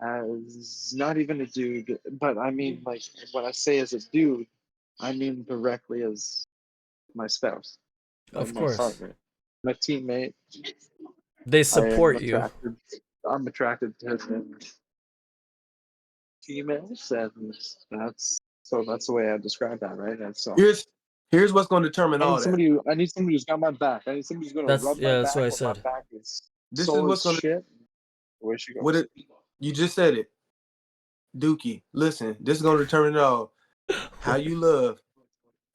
S3: as not even a dude, but I mean, like, when I say as a dude, I mean directly as my spouse,
S1: Of
S3: my
S1: course.
S3: partner, my teammate.
S1: They
S3: I am
S1: support you.
S3: attracted. I'm attracted to females, and that's the way I describe that, right? And so
S2: Here's what's going to determine
S3: I need
S2: all that.
S3: somebody. I need somebody who's got my back. I need somebody who's going to rub my
S1: That's what
S3: back
S1: I
S3: when my
S1: said.
S3: back is
S2: This is
S3: sore
S2: what's
S3: as
S2: going to
S3: shit. Where she
S2: what
S3: goes.
S2: it. You just said it, Dookie. Listen, this is going to determine it all. How you love.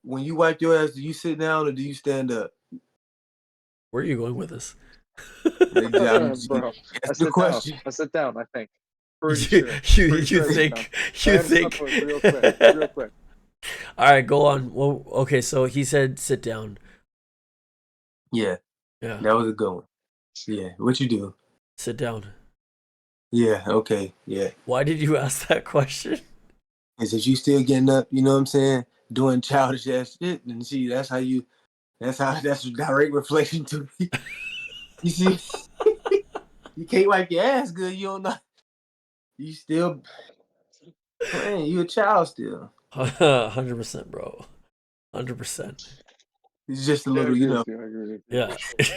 S2: When you wipe your ass, do you sit down or do you stand up?
S1: Where are you going with this?
S3: Bro, I
S2: That's the
S3: sit down.
S2: question.
S3: I sit down. I think. Pretty
S1: You
S3: sure.
S1: you
S3: Pretty
S1: you
S3: sure I sit down.
S1: think you
S3: Hands up
S1: think
S3: real quick. Real quick.
S1: All right, go on. Well, okay, so he said sit down.
S2: Yeah,
S1: Yeah.
S2: that was a good one. Yeah, what you do?
S1: Sit down.
S2: Yeah, okay, yeah.
S1: Why did you ask that question?
S2: Is if you still getting up, you know what I'm saying, doing childish ass shit, and see that's that's a direct reflection to me. You see, you can't wipe your ass good. You don't know. You still playing. You a child still.
S1: 100%, bro. 100%.
S2: It's just a
S3: Yeah, I
S2: little,
S3: agree with you. I agree with you.
S1: Yeah.
S3: For sure.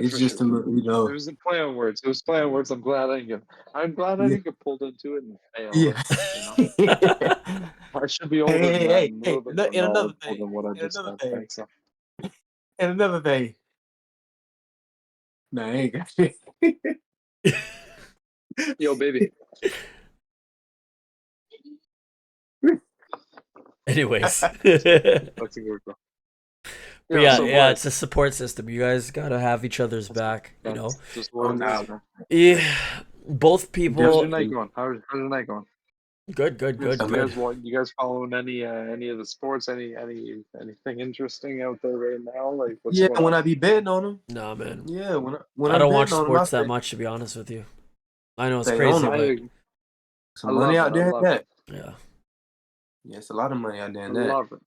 S2: it's
S3: For
S2: just
S3: sure.
S2: a little,
S3: It was a play on words. It was play on words. I'm glad I
S2: yeah,
S3: didn't get pulled into it and fail
S2: yeah.
S3: it. You know, I should be
S2: hey,
S3: older than
S2: hey,
S3: that
S2: hey,
S3: and a
S2: hey,
S3: little bit more
S2: and another
S3: knowledgeable
S2: thing,
S3: than what I
S2: and
S3: just
S2: another
S3: said.
S2: thing,
S3: Thanks. So.
S2: and another thing. Nah, I ain't got shit.
S3: Yo, baby.
S1: Anyways.
S3: That's a good girl.
S1: But
S3: Yeah.
S1: yeah,
S3: So
S1: yeah,
S3: Vlad,
S1: it's a support system. You guys gotta have each other's back, you know?
S3: that's just
S2: Oh,
S3: what it
S2: nah.
S3: is, man.
S1: Yeah. Both
S3: How's your
S1: people
S3: night going? How's your night going?
S1: good, good,
S3: You
S1: good, good.
S3: guys following any of the sports? Anything interesting out there right now? Like, what's
S2: Yeah,
S3: going
S2: when
S3: on?
S2: I be betting on them.
S1: Nah, man.
S2: Yeah, when
S1: I
S2: I'm
S1: don't watch
S2: betting on them, I
S1: sports that
S2: stay,
S1: much to be honest with you. I know it's
S2: stay on
S1: crazy,
S2: them.
S1: but
S3: I
S2: Some money
S3: love it.
S2: out
S3: I
S2: there in
S3: love it.
S2: that.
S1: yeah.
S2: Yeah, it's a lot of money out there
S3: I
S2: in that.
S3: love it.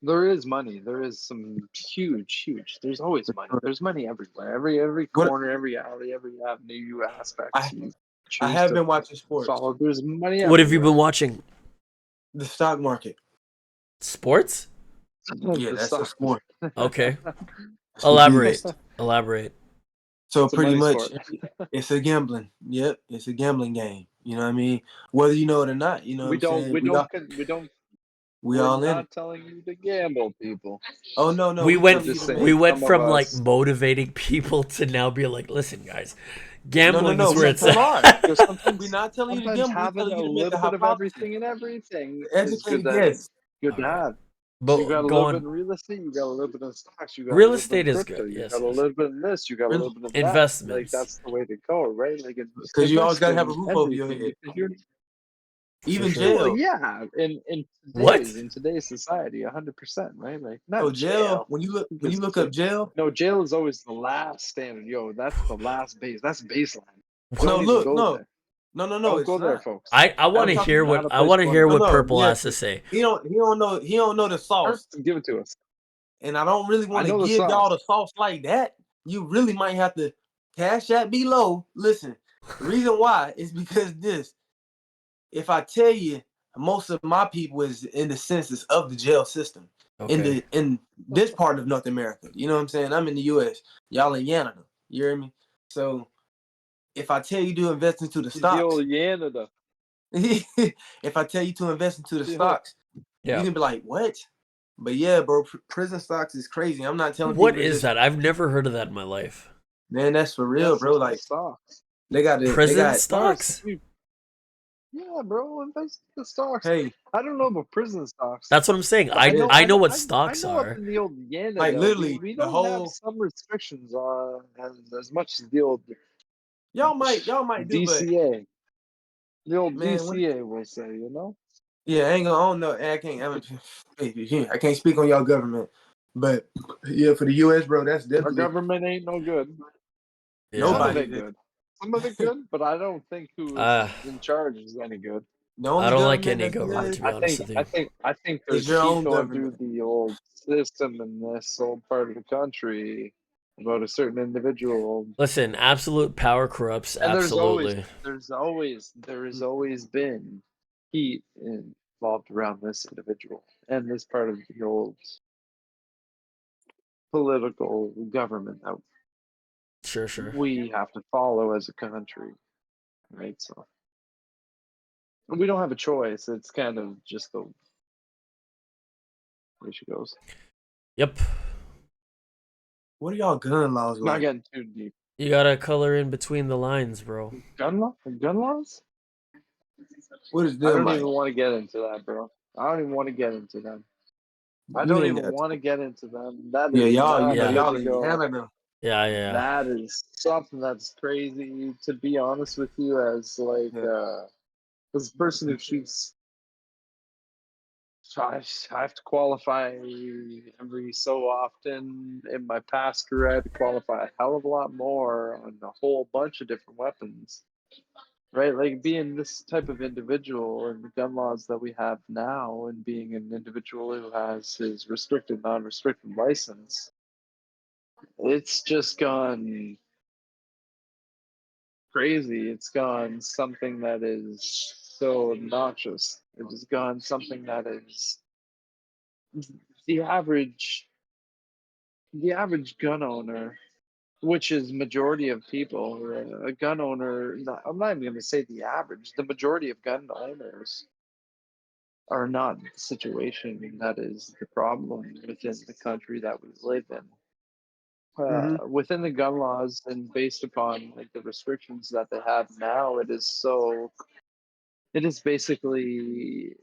S3: There is money. There is some huge. There's always money. There's money everywhere. Every
S2: What
S3: corner, every alley, every avenue aspect
S2: I
S3: you
S2: I
S3: choose
S2: have
S3: to
S2: been watching sports,
S3: follow. There's money
S1: What have you
S3: everywhere.
S1: been watching?
S2: the stock market.
S1: Sports?
S2: Yeah,
S3: The
S2: that's a
S3: stock.
S2: sport.
S1: Okay.
S2: It's the
S1: Elaborate.
S2: biggest.
S1: Elaborate.
S2: So
S3: It's a
S2: pretty
S3: money
S2: much,
S3: sport.
S2: it's a gambling. Yep, it's a gambling game. You know what I mean? Whether you know it or not, you know what
S3: We
S2: I'm
S3: don't.
S2: saying.
S3: We don't. We don't.
S2: We
S3: We're
S2: all in it.
S3: not telling you to gamble, people.
S2: Oh no,
S1: We
S2: we
S3: I'm
S1: went
S2: telling you
S3: just
S2: to
S1: we
S3: saying,
S2: make.
S1: went
S3: some of
S1: from like
S3: us.
S1: motivating people to now be like, listen guys,
S2: No, no,
S1: gambling is
S2: no.
S1: where
S2: We
S1: it's
S3: Sometimes,
S2: are.
S1: at.
S2: We're
S3: sometimes,
S2: not telling you to
S3: sometimes
S2: gamble. We're
S3: having
S2: telling
S3: a
S2: you to make a
S3: little bit of
S2: hypothesis.
S3: everything and everything is good.
S2: Educated guess.
S3: Good
S1: All
S3: to
S1: right.
S3: have. You
S1: But
S3: got a little bit
S1: going
S3: in real estate, you got a little bit in stocks, you got a
S1: real
S3: little bit in
S1: estate is
S3: crypto,
S1: good.
S3: you
S1: Yes,
S3: got a
S1: yes.
S3: little bit in this, you got a
S2: Really?
S3: little bit in that. Like
S1: Investments.
S3: that's the way to go, right? Like
S2: Because you always
S3: invest
S2: gotta have a
S3: in
S2: roof over your
S3: everything
S2: head.
S3: because you're
S1: For
S2: Even
S1: sure.
S3: well,
S2: jail.
S3: yeah,
S1: What?
S3: in today's society, 100%, right? Like
S2: So
S3: not
S2: jail,
S3: jail,
S2: when you
S3: because
S2: look up jail,
S3: no, jail is always the last standard. Yo, that's the last base. That's baseline.
S2: no,
S3: Don't even
S2: look,
S3: go
S2: no,
S3: there.
S2: no,
S3: Don't
S2: it's
S3: go there,
S2: not.
S3: folks.
S1: I want
S2: I'm
S1: to
S2: talking.
S1: hear
S3: Not
S1: what
S3: a
S1: I
S3: place
S1: want
S3: you
S1: to
S3: want to
S1: hear
S2: No,
S3: be.
S1: what
S2: no,
S1: Purple has to
S2: yes.
S1: say.
S2: He don't know the sauce,
S3: Give it to us.
S2: and I don't really
S3: I
S2: want to
S3: know the
S2: give
S3: sauce.
S2: y'all the sauce like that. You really might have to cash that below. Listen, the reason why is because this. If I tell you, most of my people is in the census of the jail system
S1: Okay.
S2: in this part of North America. You know what I'm saying? I'm in the U.S. Y'all in Canada. You hear me? So if I tell you to invest into the
S3: The
S2: stocks,
S3: old Canada.
S2: if I tell you to invest into the stocks, you
S1: Yeah.
S2: can be like, what? But yeah, bro, prison stocks is crazy. I'm not telling
S1: What
S2: people to
S1: is
S2: just,
S1: that? I've never heard of that in my life.
S2: man, that's for real,
S3: Yes,
S2: bro.
S3: it's the
S2: Like
S3: stocks.
S2: they
S1: Prison
S2: got,
S3: Stocks.
S1: stocks?
S3: Yeah, bro, invest in the stocks.
S2: hey,
S3: I don't know about prison stocks,
S1: That's what I'm saying.
S3: but I know,
S1: I know what stocks
S3: know up
S1: are.
S3: in the old
S2: like
S3: Canada,
S2: literally
S3: we
S2: the
S3: don't have
S2: whole,
S3: some restrictions on as much as the old
S2: y'all might do, but
S3: DCA. The old
S2: man, when
S3: DCA will say, you know.
S2: yeah, I ain't gonna. I don't know. I can't speak on y'all government, but yeah, for the U.S., bro, that's
S3: Our
S2: definitely
S3: government ain't no good. Some
S1: Yeah.
S3: of
S2: nobody.
S3: it good. Some of it good, but I don't think who is
S1: Uh,
S3: in charge is any good.
S2: The
S1: I
S2: only
S1: don't like
S2: government
S1: any
S2: that's
S1: government,
S2: good
S1: to be honest with you.
S3: There's
S2: is your
S3: heat
S2: own
S3: going through
S2: government.
S3: the old system in this old part of the country about a certain individual.
S1: Listen, absolute power corrupts.
S3: And
S1: Absolutely.
S3: there has always been heat involved around this individual and this part of the old political government that
S1: Sure, sure.
S3: we have to follow as a country, right? So we don't have a choice. It's kind of just the way she goes.
S1: Yep.
S2: What are y'all gun laws
S3: Not
S2: like?
S3: getting too deep.
S1: You gotta color in between the lines, bro.
S3: Gun laws?
S2: What is
S3: I
S2: them
S3: don't even
S2: like?
S3: want to get into that, bro. I don't even want to get into them. I
S2: You
S3: don't
S2: ain't
S3: even
S2: got.
S3: want to get into them. That
S2: Yeah,
S3: is
S2: y'all. You
S3: not
S2: know,
S3: a
S1: Yeah.
S3: good
S2: y'all
S3: to
S2: in
S3: go.
S2: Canada.
S1: Yeah, yeah.
S3: That is something that's crazy. To be honest with you,
S2: Yeah.
S3: as a person who shoots, I have to qualify every so often. In my past career, I had to qualify a hell of a lot more on a whole bunch of different weapons. Right, like being this type of individual and the gun laws that we have now, and being an individual who has his restricted, non-restricted license, it's just gone crazy. It's gone something that is so obnoxious. It has gone something that is the average, the average gun owner, which is majority of people. A gun owner, I'm not even going to say the average. The majority of gun owners are not the situation that is the problem within the country that we live in.
S2: Mm-hmm.
S3: Within the gun laws and based upon like the restrictions that they have now, it is basically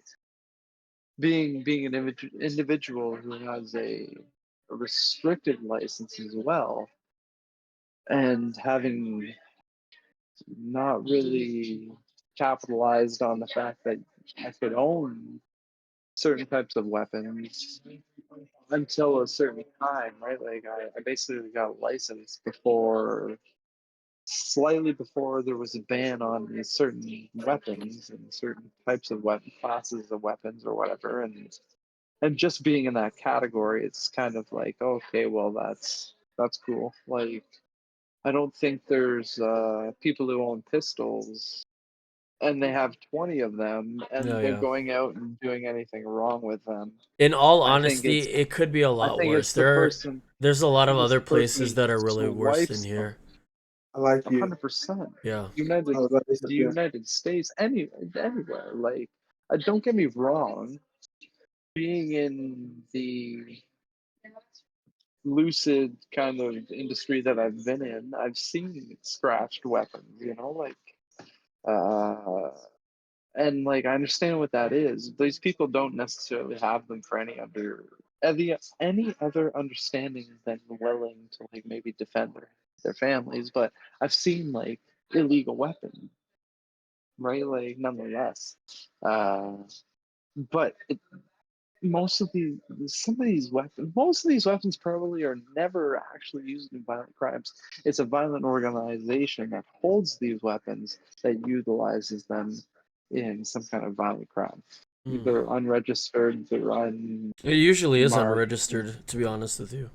S3: being an individual who has a restricted license as well, and having not really capitalized on the fact that I could own certain types of weapons until a certain time, right? Like I basically got licensed before, slightly before there was a ban on these certain weapons and certain types of weapon classes of weapons or whatever, and just being in that category, it's kind of like, okay, well that's cool. Like I don't think there's people who own pistols and they have 20 of them
S1: Yeah,
S3: and they're
S1: yeah.
S3: going out and doing anything wrong with them.
S1: In all
S3: I think
S1: honesty,
S3: it's
S1: it could be a
S3: I
S1: lot
S3: think
S1: worse.
S3: it's the person
S1: There's a
S3: I
S1: lot of
S3: think it's
S1: other
S3: the person
S1: places
S3: who
S1: that are really worse than
S3: swipes them.
S1: here.
S2: I like you.
S3: 100%.
S1: Yeah.
S3: United
S2: I was about to say,
S3: the
S2: yeah.
S3: United States, anywhere. Like don't get me wrong, being in the lucid kind of industry that I've been in, I've seen scratched weapons, like uh and like I understand what that is. These people don't necessarily have them for any other understanding than willing to like maybe defend their families. But I've seen like illegal weapons, right? Like nonetheless. But most of these most of these weapons probably are never actually used in violent crimes. It's a violent organization that holds these weapons that utilizes them in some kind of violent crime.
S1: Mm.
S3: They're unregistered, they're
S1: It usually is
S3: unmarked,
S1: unregistered, to be honest with you.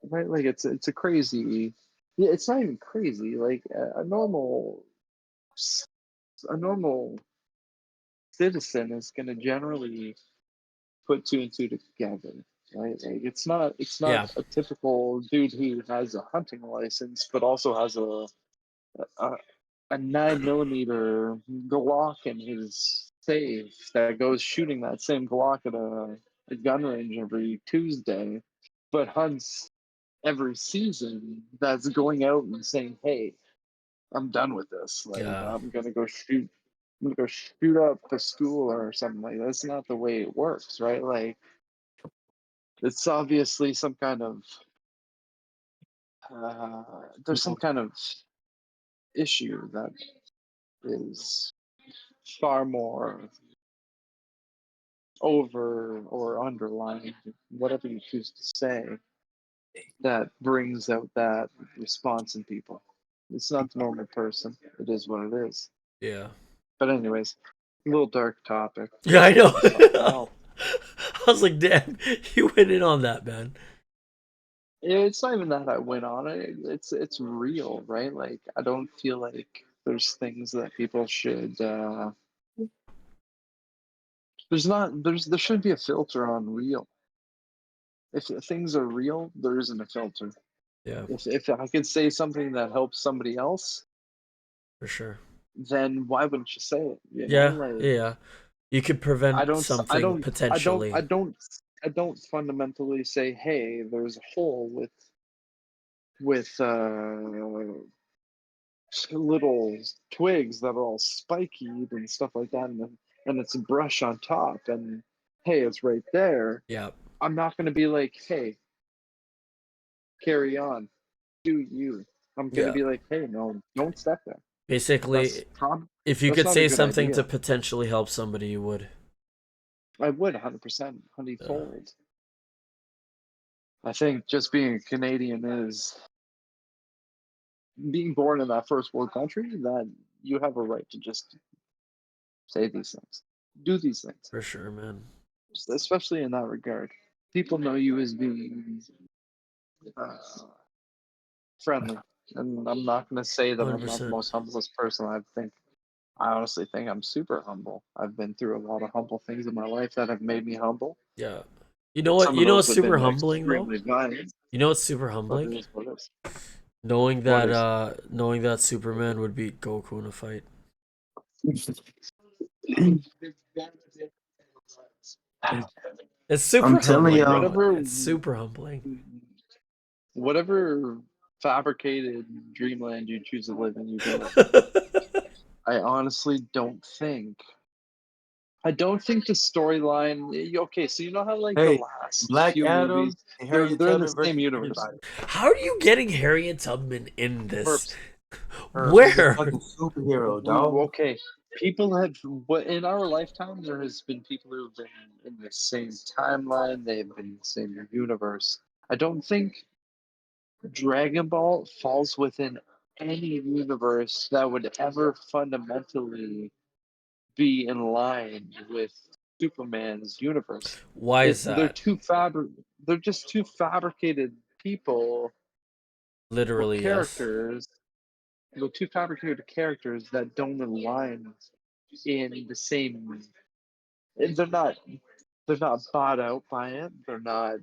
S3: right? Like it's a crazy. Yeah, it's not even crazy. Like a normal citizen is going to generally put two and two together, right? Like it's not
S1: Yeah.
S3: a typical dude who has a hunting license but also has a, a 9mm Glock in his safe that goes shooting that same Glock at a gun range every Tuesday, but hunts every season. That's going out and saying, "Hey, I'm done with this. Like
S1: Yeah.
S3: I'm gonna go shoot." I'm gonna go shoot up a school or something like that. That's not the way it works, right? Like it's obviously some kind of there's some kind of issue that is far more over or underlying, whatever you choose to say, that brings out that response in people. It's not the normal person. It is what it is.
S1: Yeah.
S3: But anyways, a little dark topic.
S1: Yeah, I know.
S3: Something else.
S1: I was like, damn, you went in on that, man.
S3: It's not even that I went on it. It's real, right? Like I don't feel like there's things that people should there should be a filter on real. If things are real, there isn't a filter.
S1: Yeah,
S3: If I could say something that helps somebody else,
S1: for sure.
S3: then why wouldn't you say it? You know,
S1: Yeah,
S3: like
S1: yeah. You could
S3: I
S1: prevent
S3: don't I
S1: something
S3: don't I don't I
S1: potentially.
S3: don't I don't fundamentally say, hey, there's a hole with little twigs that are all spiky and stuff like that, and it's a brush on top, and hey, it's right there.
S1: Yeah,
S3: I'm not going to be like, hey, carry on, do you. I'm going to
S1: yeah.
S3: be like, hey, no, don't step there.
S1: Basically,
S3: That's prob-
S1: if you
S3: that's
S1: could
S3: not a
S1: say
S3: good
S1: something to
S3: idea.
S1: potentially help somebody, you would.
S3: I would 100%,
S1: Yeah,
S3: hundredfold. I think just being a Canadian is being born in that first world country, that you have a right to just say these things, do these things,
S1: for sure, man.
S3: especially in that regard. People know you as being uh, friendly. And I'm not going to say that I'm not the
S1: 100%.
S3: most humblest person. I honestly think I'm super humble. I've been through a lot of humble things in my life that have made me humble.
S1: Yeah. You know what?
S3: Some of
S1: You know
S3: those
S1: what's
S3: have
S1: super
S3: been
S1: humbling though?
S3: extremely violent,
S1: You know what's super
S3: but
S1: humbling?
S3: it is what it is. What is?
S1: Knowing that Superman would beat Goku in a fight. It's
S2: I'm
S1: super
S2: telling
S1: humbling,
S2: y'all,
S1: bro.
S3: whatever,
S1: It's super humbling.
S3: whatever fabricated dreamland you choose to live in, you go. I honestly don't think. I don't think the storyline. Okay, so you know how like the
S2: hey,
S3: last
S2: Black
S3: few movies,
S2: Adam and
S3: they're
S2: Harriet
S3: they're in the
S2: Tubman
S3: same
S2: versus
S3: universe.
S2: anybody.
S1: How are you getting Harriet Tubman in this?
S3: Perps,
S2: She's a
S1: Where?
S2: fucking superhero, dog.
S3: Okay, people have what in our lifetime there has been people who have been in the same timeline. They have been in the same universe. I don't think Dragon Ball falls within any universe that would ever fundamentally be in line with Superman's universe.
S1: Why is
S3: It's
S1: that?
S3: they're just two fabricated people or
S1: Literally, yes.
S3: characters. They're two fabricated characters that don't align in the same. They're not bought out by it. They're not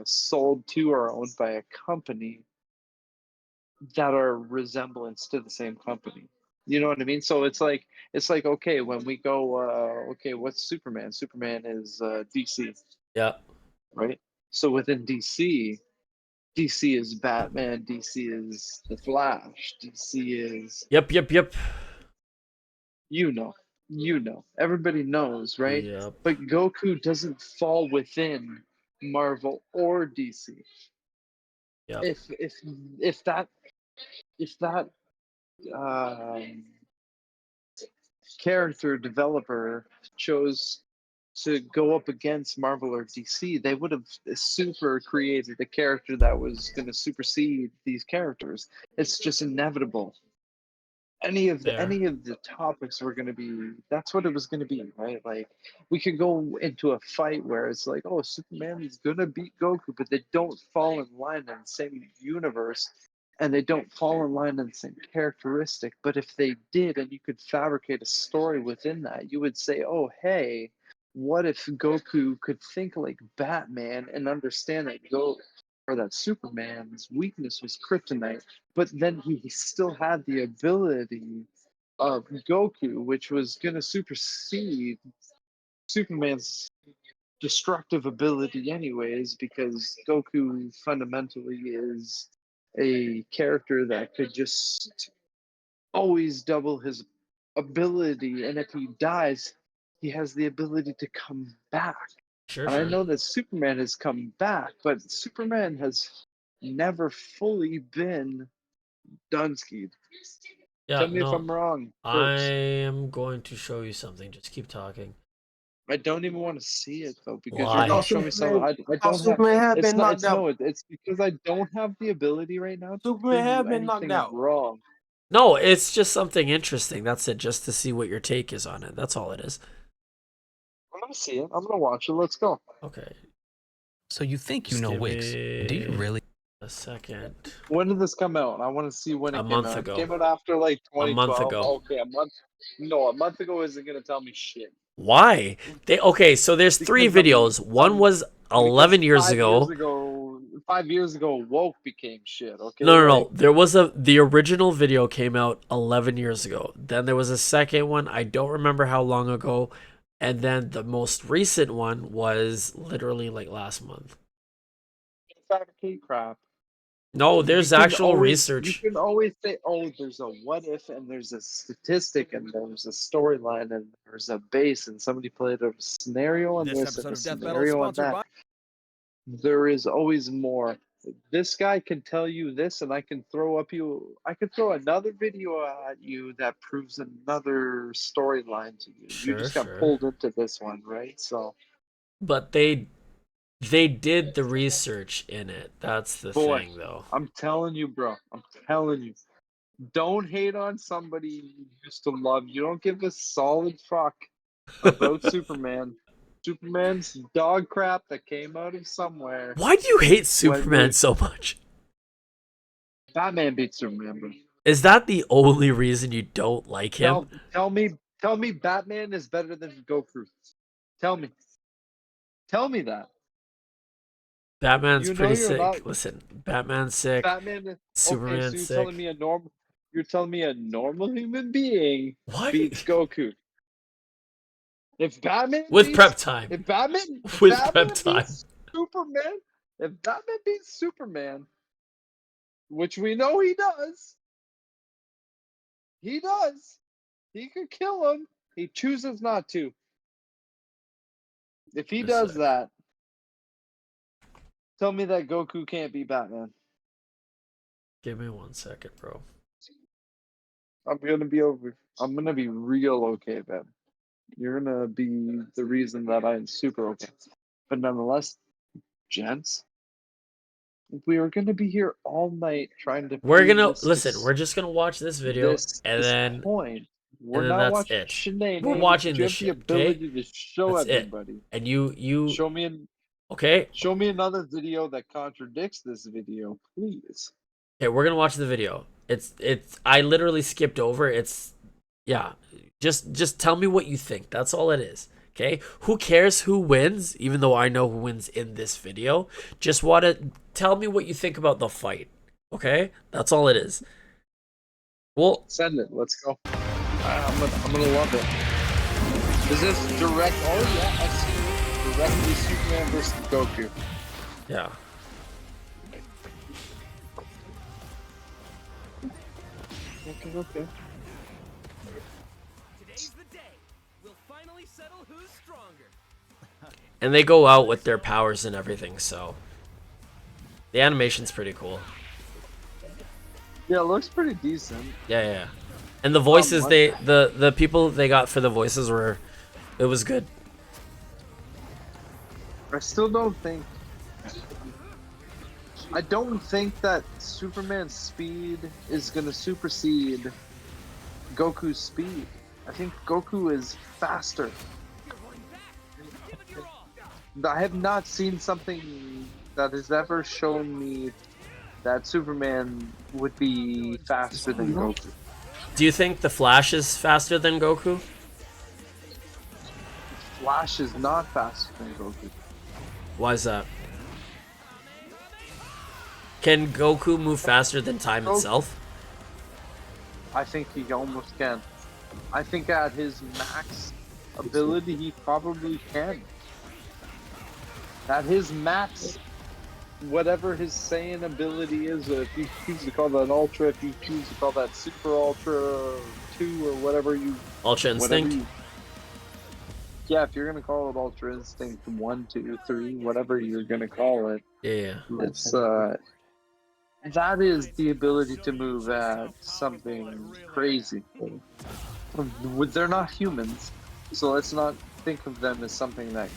S3: sold to or owned by a company that are resemblance to the same company. You know what I mean? So it's like okay, when we go okay, what's Superman? Superman is DC,
S1: Yeah.
S3: right? So within DC is Batman, DC is the Flash, DC is
S1: Yep, yep, yep.
S3: you know. you know, everybody knows, right?
S1: Yep.
S3: But Goku doesn't fall within Marvel or DC.
S1: Yep.
S3: If that um, character developer chose to go up against Marvel or DC, they would have super created a character that was going to supersede these characters. It's just inevitable.
S1: There.
S3: Any of the topics were going to be, that's what it was going to be, right? Like we could go into a fight where it's like, oh, Superman is going to beat Goku, but they don't fall in line in the same universe, and they don't fall in line in the same characteristic. But if they did, and you could fabricate a story within that, you would say, oh, hey, what if Goku could think like Batman and understand that that Superman's weakness was kryptonite, but then he still had the ability of Goku, which was going to supersede Superman's destructive ability, anyways, because Goku fundamentally is a character that could just always double his ability, and if he dies, he has the ability to come back.
S1: Sure,
S3: And I
S1: sure.
S3: know that Superman has come back, but Superman has never fully been Dunsky.
S1: Yeah,
S3: Tell me if
S1: no.
S3: I'm wrong,
S1: I
S3: Curbs.
S1: am going to show you something. Just keep talking.
S3: I don't even want to see it though, because you're
S1: Why?
S3: gonna show me something I
S2: How
S3: don't have.
S2: Superman have
S3: It's
S2: been
S3: not.
S2: knocked
S3: It's
S2: out.
S3: no. It's because I don't have the ability right now to
S2: Superman
S3: prove you
S2: have been knocked
S3: anything
S2: out.
S3: wrong.
S1: No, it's just something interesting. That's it. Just to see what your take is on it. That's all it is.
S3: I'm gonna see it. I'm gonna watch it. Let's go.
S1: Okay.
S4: So you think you
S1: Just
S4: know
S1: give
S4: Wix. Do you
S1: me
S4: really?
S1: a second.
S3: When did this come out? I want to see when
S1: A
S3: it came
S1: month
S3: out. It
S1: ago.
S3: came out after like
S1: A month
S3: 2012.
S1: ago.
S3: Okay, a month. No, a month ago isn't gonna tell me shit.
S1: Why? They okay, so there's three
S3: Because
S1: videos. One was
S3: because
S1: 11 years ago.
S3: 5 years ago, woke became shit. Okay,
S1: No, no,
S3: like
S1: no. The original video came out 11 years ago. Then there was a second one. I don't remember how long ago. And then the most recent one was literally like last month.
S3: fabricate crap.
S1: No, there's actual
S3: You
S1: research.
S3: can always say, oh, there's a what if, and there's a statistic, and there's a storyline, and there's a base, and somebody played a scenario on
S5: This
S3: this and
S5: episode
S3: a
S5: of Death Battle is
S3: scenario on
S5: sponsored
S3: that.
S5: by.
S3: There is always more. This guy can tell you this, and I can throw another video at you that proves another storyline to you. You
S1: Sure,
S3: just got
S1: sure.
S3: pulled into this one, right? So,
S1: But they did the research in it. That's the
S3: boy,
S1: thing though.
S3: I'm telling you, bro. I'm telling you. Don't hate on somebody you used to love. You don't give a solid fuck about Superman. Superman's dog crap that came out of somewhere.
S1: Why do you hate
S3: When
S1: Superman so much?
S3: Batman beat Superman, bro.
S1: Is that the only reason you don't like him?
S3: Tell me Batman is better than Goku. Tell me. Tell me that.
S1: Batman's
S3: You know
S1: pretty
S3: you're not
S1: sick. Listen, Batman's sick.
S3: Batman. Okay, so
S1: Superman's sick.
S3: you're telling me a normal human being
S1: Why?
S3: beats Goku. If Batman
S1: With
S3: beats
S1: prep time.
S3: if Batman if
S1: With prep
S3: Batman
S1: time.
S3: beats Superman, if Batman beats Superman, which we know he does. He could kill him. He chooses not to. If he
S1: Just a
S3: does
S1: sec.
S3: that, tell me that Goku can't be Batman.
S1: Give me 1 second, bro.
S3: I'm gonna be real okay, man. You're gonna be the reason that I'm super okay. But nonetheless, gents, we are gonna be here all night trying to
S1: We're
S3: prove
S1: gonna listen. We're just gonna watch this video, and
S3: this
S1: then
S3: point. We're not
S1: that's
S3: watching
S1: it. We're
S3: shenanigans.
S1: watching
S3: You
S1: this
S3: have the
S1: shit. Okay,
S3: ability to show
S1: that's it.
S3: everybody.
S1: And you
S3: Show me
S1: okay?
S3: show me another video that contradicts this video, please.
S1: Okay, we're gonna watch the video. It's. I literally skipped over. It's yeah. Just tell me what you think. That's all it is. Okay? Who cares who wins? Even though I know who wins in this video. Just want to tell me what you think about the fight. Okay? That's all it is. Well,
S3: Send it. Let's go. I'm gonna love it. Is this direct? Oh yeah, I see it. Directly Superman versus Goku.
S1: yeah.
S3: Okay.
S5: Today's the day.
S1: And they go out with their powers and everything, so the animation's pretty cool.
S3: Yeah, it looks pretty decent.
S1: Yeah. And the voices,
S3: what-
S1: the people they got for the voices it was good.
S3: I still don't think. I don't think that Superman's speed is gonna supersede Goku's speed. I think Goku is faster. I have not seen something that has ever shown me that Superman would be faster than Goku.
S1: Do you think the Flash is faster than Goku?
S3: Flash is not faster than Goku.
S1: Why is that? Can Goku move faster than time itself?
S3: I think he almost can. I think at his max ability, he probably can. At his max, whatever his Saiyan ability is, if you choose to call that Ultra, if you choose to call that Super Ultra 2 or whatever you...
S1: Ultra Instinct?
S3: Yeah, if you're going to call it Ultra Instinct 1, 2, 3, whatever you're going to call it.
S1: Yeah.
S3: It's, that is the ability to move at something crazy. They're not humans, so let's not think of them as something that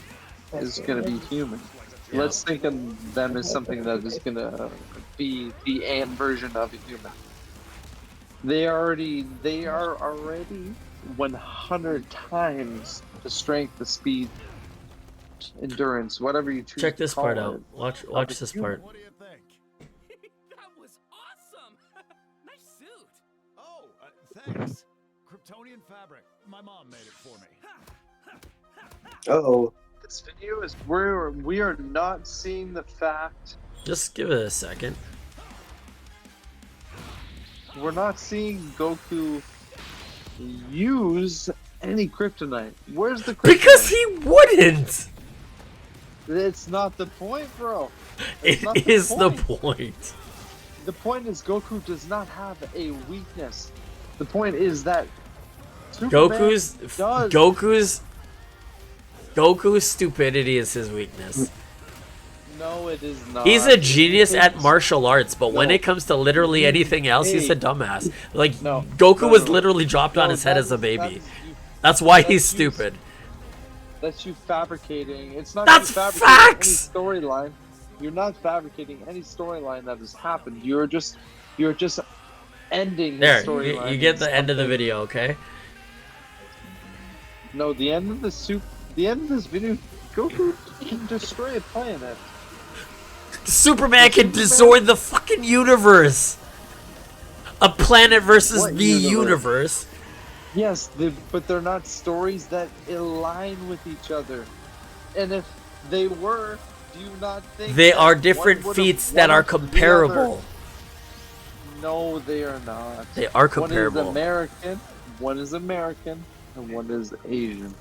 S3: is going to be human.
S1: Yeah.
S3: Let's think of them as something that is going to be the ant version of a human. They are already 100 times the strength, the speed, endurance, whatever you choose.
S1: Check
S3: to
S1: this
S3: call
S1: part
S3: it,
S1: out. Watch this part.
S5: What do you think?
S6: That was awesome! Nice suit!
S5: Oh, thanks. Kryptonian fabric. My mom made it for me.
S2: Oh,
S3: This video is we are not seeing the fact.
S1: Just give it a second.
S3: We're not seeing Goku use any kryptonite. Where's the kryptonite?
S1: Because he wouldn't!
S3: It's not the point, bro. It's not
S1: It is the point.
S3: The point is Goku does not have a weakness. The point is that Superman does.
S1: Goku's stupidity is his weakness.
S3: No, it is not.
S1: He's a genius at martial arts, but when
S3: No.
S1: it comes to literally anything else, he's a
S3: Hey.
S1: dumbass. Like,
S3: No.
S1: Goku
S3: No,
S1: was
S3: no.
S1: literally dropped on
S3: No,
S1: his head as a
S3: that's-
S1: baby.
S3: that's
S1: That's why
S3: that's
S1: he's
S3: you-
S1: stupid.
S3: That's you fabricating. It's not
S1: That's
S3: you fabricating
S1: facts!
S3: any storyline. You're not fabricating any storyline that has happened. You're just ending
S1: There,
S3: the storyline.
S1: you get
S3: in
S1: the end of the
S3: something-
S1: video, okay?
S3: No, the end of this video, Goku can destroy a planet.
S1: Superman can destroy the fucking universe! A planet versus
S3: What
S1: the universe.
S3: Yes, but they're not stories that align with each other. And if they were, do you not think
S1: They
S3: that
S1: are
S3: one
S1: different
S3: would've
S1: feats that are
S3: won the other?
S1: comparable.
S3: No, they are not.
S1: They are
S3: One is
S1: comparable.
S3: American, and one is Asian.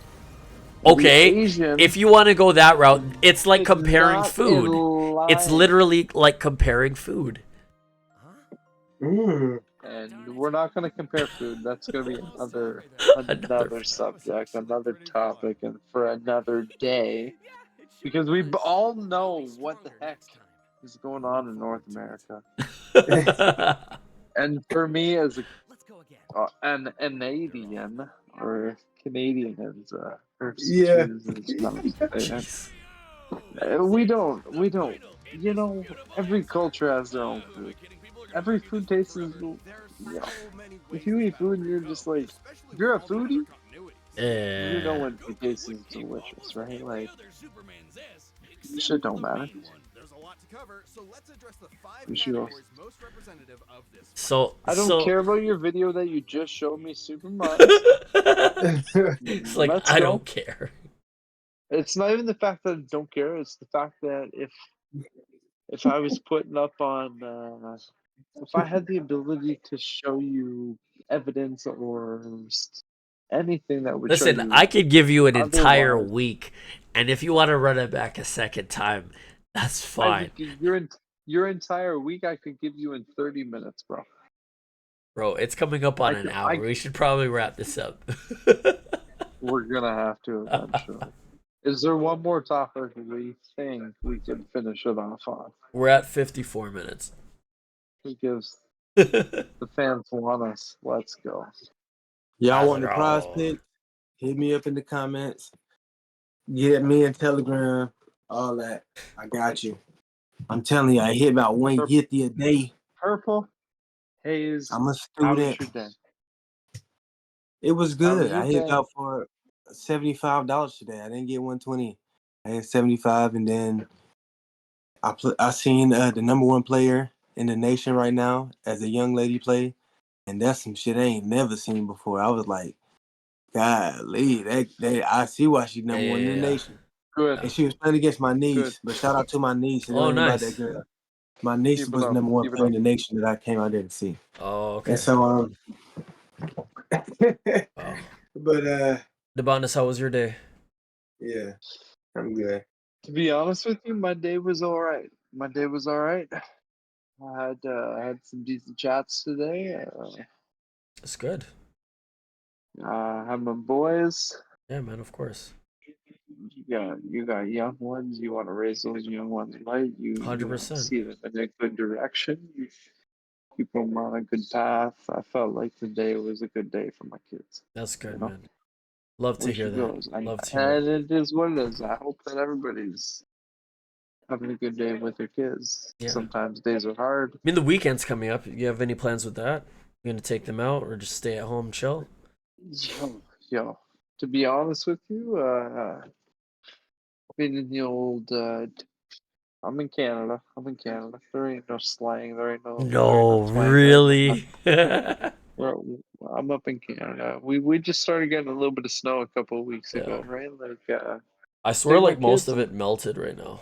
S1: Okay,
S3: The Asian
S1: if you want to go that route, it's like
S3: is
S1: comparing
S3: not
S1: food.
S3: in
S1: It's
S3: line.
S1: literally like comparing food.
S3: And we're not going to compare food. That's going to be another
S1: Another
S3: subject, another topic, and for another day. Because we all know what the heck is going on in North America. And for me, as an Canadian, or Canadian as
S2: Yeah.
S1: Jeez.
S3: we don't, you know, every culture has their own food. Every food tastes, you know, if you eat food and you're just like, if you're a foodie, you know when it tastes delicious, right? Like, shit don't matter.
S5: There's a lot to cover, so let's address the 5
S3: We should
S5: categories most representative of this.
S1: So
S3: I don't
S1: so,
S3: care about your video that you just showed me, Superman.
S1: It's like
S3: Let's
S1: I
S3: go.
S1: don't care.
S3: It's not even the fact that I don't care. It's the fact that if I was putting up on, if I had the ability to show you evidence or anything that would show
S1: Listen,
S3: you,
S1: I could give you an entire
S3: otherwise-
S1: week, and if you want to run it back a second time, that's fine,
S3: your entire week I could give you in 30 minutes, bro.
S1: bro. It's coming up on
S3: I
S1: an
S3: can-
S1: hour.
S3: I-
S1: We should probably wrap this up.
S3: We're gonna have to eventually. Is there one more topic we think we can finish it off on?
S1: We're at 54 minutes.
S3: Because
S1: Let's
S3: the fans want us. Let's go.
S2: Y'all want the prize
S1: go.
S2: pick? Hit me up in the comments. Get me in Telegram. All that. I got you. I'm telling you, I hit about 150 a day.
S3: Purple Haze.
S2: I'm a
S3: How was
S2: student.
S3: your day?
S2: It was
S3: How was
S2: good.
S3: your
S2: I hit
S3: day?
S2: out for $75 today. I didn't get 120. I had 75, and then I seen the number one player in the nation right now as a young lady play, and that's some shit I ain't never seen before. I was like, golly, that I see why she's number one in the nation.
S3: Good.
S2: And she was playing against my niece,
S3: Good.
S2: but shout out to my niece. It
S1: Oh,
S2: wasn't about
S1: nice.
S2: that girl. My niece
S3: Keep it
S2: was the
S3: up.
S2: number one
S3: Keep it
S2: player
S3: up.
S2: in the nation that I came out there to see.
S1: Oh, okay.
S2: And so,
S1: Wow.
S2: but
S1: Debandas, how was your day?
S2: yeah, I'm good.
S3: To be honest with you, my day was all right. I had some decent chats today.
S1: It's good.
S3: Had my boys.
S1: Yeah, man, of course.
S3: You got young ones. You want to raise those young ones right. You want to
S1: 100%.
S3: see them in a good direction. You keep them on a good path. I felt like today was a good day for my kids.
S1: That's good,
S3: You know?
S1: man. Love to
S3: Where
S1: hear
S3: she
S1: that.
S3: goes.
S1: Love to hear
S3: And
S1: it.
S3: it is what it is. I hope that everybody's having a good day with their kids.
S1: Yeah.
S3: Sometimes days are hard.
S1: I mean, the weekend's coming up. You have any plans with that? You gonna take them out or just stay at home, chill?
S3: Yo, to be honest with you, been in the old. I'm in Canada. There ain't no slang. There ain't no
S1: No,
S3: twang. There ain't no
S1: really?
S3: nothing. I'm up in Canada. We just started getting a little bit of snow a couple of weeks
S1: Yeah.
S3: ago, right? Like,
S1: I swear,
S3: take my
S1: like most
S3: kids.
S1: of it melted right now.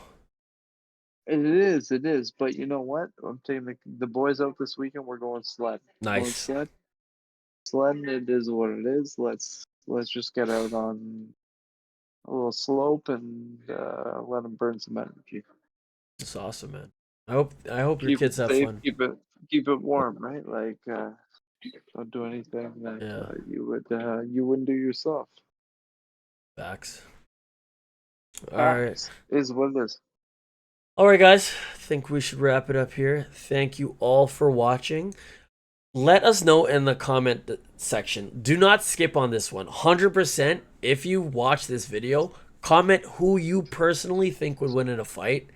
S3: It is. But you know what? I'm taking the boys out this weekend. We're going sled.
S1: Nice.
S3: Sledding. It is what it is. Let's just get out on a little slope and let them burn some energy.
S1: It's awesome, man. I hope your
S3: Keep it
S1: kids have
S3: safe.
S1: fun.
S3: Keep it warm, right? Like don't do anything that
S1: Yeah.
S3: you wouldn't do yourself.
S1: Facts. All right.
S3: Facts is what it is.
S1: All right, guys. I think we should wrap it up here. Thank you all for watching. Let us know in the comment section. Do not skip on this one. 100%, if you watch this video, comment who you personally think would win in a fight.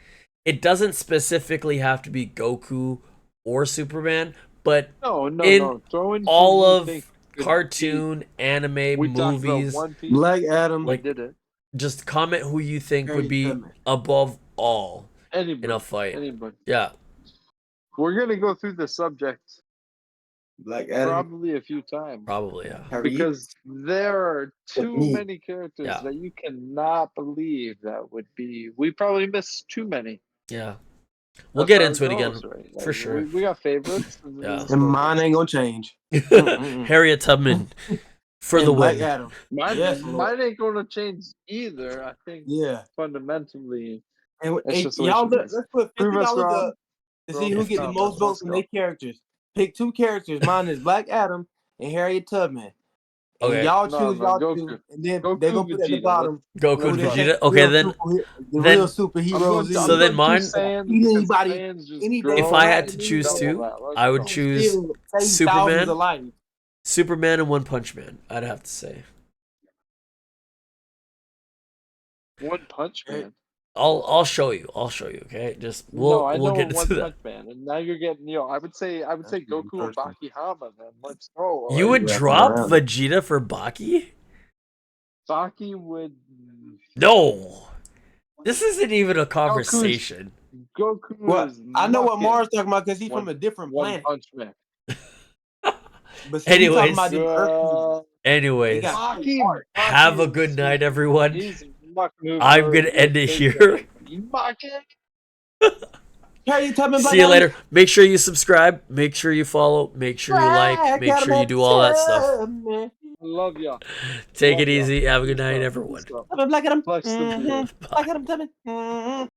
S1: It doesn't specifically have to be Goku or Superman, but
S3: No. Throw in
S1: all
S3: who you
S1: of
S3: think could
S1: cartoon, anime,
S3: we talked about
S1: movies,
S3: One Piece.
S2: Black Adam.
S1: like,
S3: did it.
S1: just comment who you think would
S2: Harry
S1: be
S2: Tubman.
S1: above all in
S3: Anybody.
S1: a fight.
S3: Anybody.
S1: Yeah.
S3: We're gonna go through the subject
S2: Black Adam.
S3: probably a few times.
S1: Probably, yeah.
S2: Harry.
S3: Because there are too
S2: Me.
S3: many characters
S1: Yeah.
S3: that you cannot believe that would be. We probably missed too many.
S1: Yeah. We'll
S3: As
S1: get
S3: far
S1: into
S3: as
S1: it again,
S3: those, right?
S1: for
S3: Like,
S1: sure.
S3: We got favorites.
S1: Yeah.
S2: And mine ain't gonna change.
S1: Harriet Tubman for
S2: and
S1: the
S2: Black
S1: win.
S2: Adam.
S3: Mine,
S2: Yes, Lord.
S3: mine ain't going to change either. I think
S2: Yeah.
S3: fundamentally,
S2: And
S3: it's just the way
S2: y'all,
S3: she is.
S2: let's put
S3: Prove us
S2: $50
S3: wrong.
S2: up to see who get the
S3: Stop
S2: most
S3: us.
S2: votes
S3: Let's
S2: from
S3: go.
S2: their characters. Pick two characters. Mine is Black Adam and Harriet Tubman. And
S1: Okay.
S2: y'all
S3: No,
S2: choose y'all
S3: Goku.
S2: two. And then
S3: Goku
S2: they gonna put at the
S3: Vegeta.
S2: bottom
S1: Goku
S2: who
S1: and
S2: they
S3: Let's
S2: think
S1: Vegeta. Okay, then
S2: the
S1: then-
S2: real superheroes is.
S1: So then mine-
S2: Beat anybody,
S1: if I had to choose two, I would choose
S2: still save thousands
S1: Superman.
S2: of lives.
S1: Superman and One Punch Man, I'd have to say.
S3: One Punch Man.
S1: I'll show you. Okay, just
S3: I
S1: we'll
S3: know
S1: get
S3: One
S1: into
S3: Punch
S1: that.
S3: Man, and now you're getting. I would say Goku and Bakihama. Then let's go.
S1: You would
S2: wrapping
S1: drop
S2: around.
S1: Vegeta for Baki?
S3: Baki would.
S1: No. This isn't even a conversation.
S3: Goku
S2: What?
S3: is.
S2: I know what
S3: mucking
S2: Mars talking about because he's
S3: One-
S2: from a different
S3: One
S2: planet.
S3: Punch Man.
S2: But see, we talking
S1: Anyways.
S2: about them Earth people.
S1: Anyways,
S2: They got
S3: Baki
S1: have a
S3: is-
S1: good night, everyone.
S3: He's mucking
S1: I'm
S3: over
S1: gonna end it
S3: with
S1: here.
S3: Mucking.
S2: Harriet Tubman,
S1: See you later. Make sure you subscribe. Make sure you follow. Make sure you like. Make sure you do all that stuff.
S3: Love y'all.
S1: Take
S3: Love
S1: it
S3: y'all.
S1: easy. Have a good
S3: Peace
S1: night,
S3: out.
S1: everyone.
S3: Peace out.
S2: Black Adam.
S3: Flex the beard.
S2: Black Adam Tubman.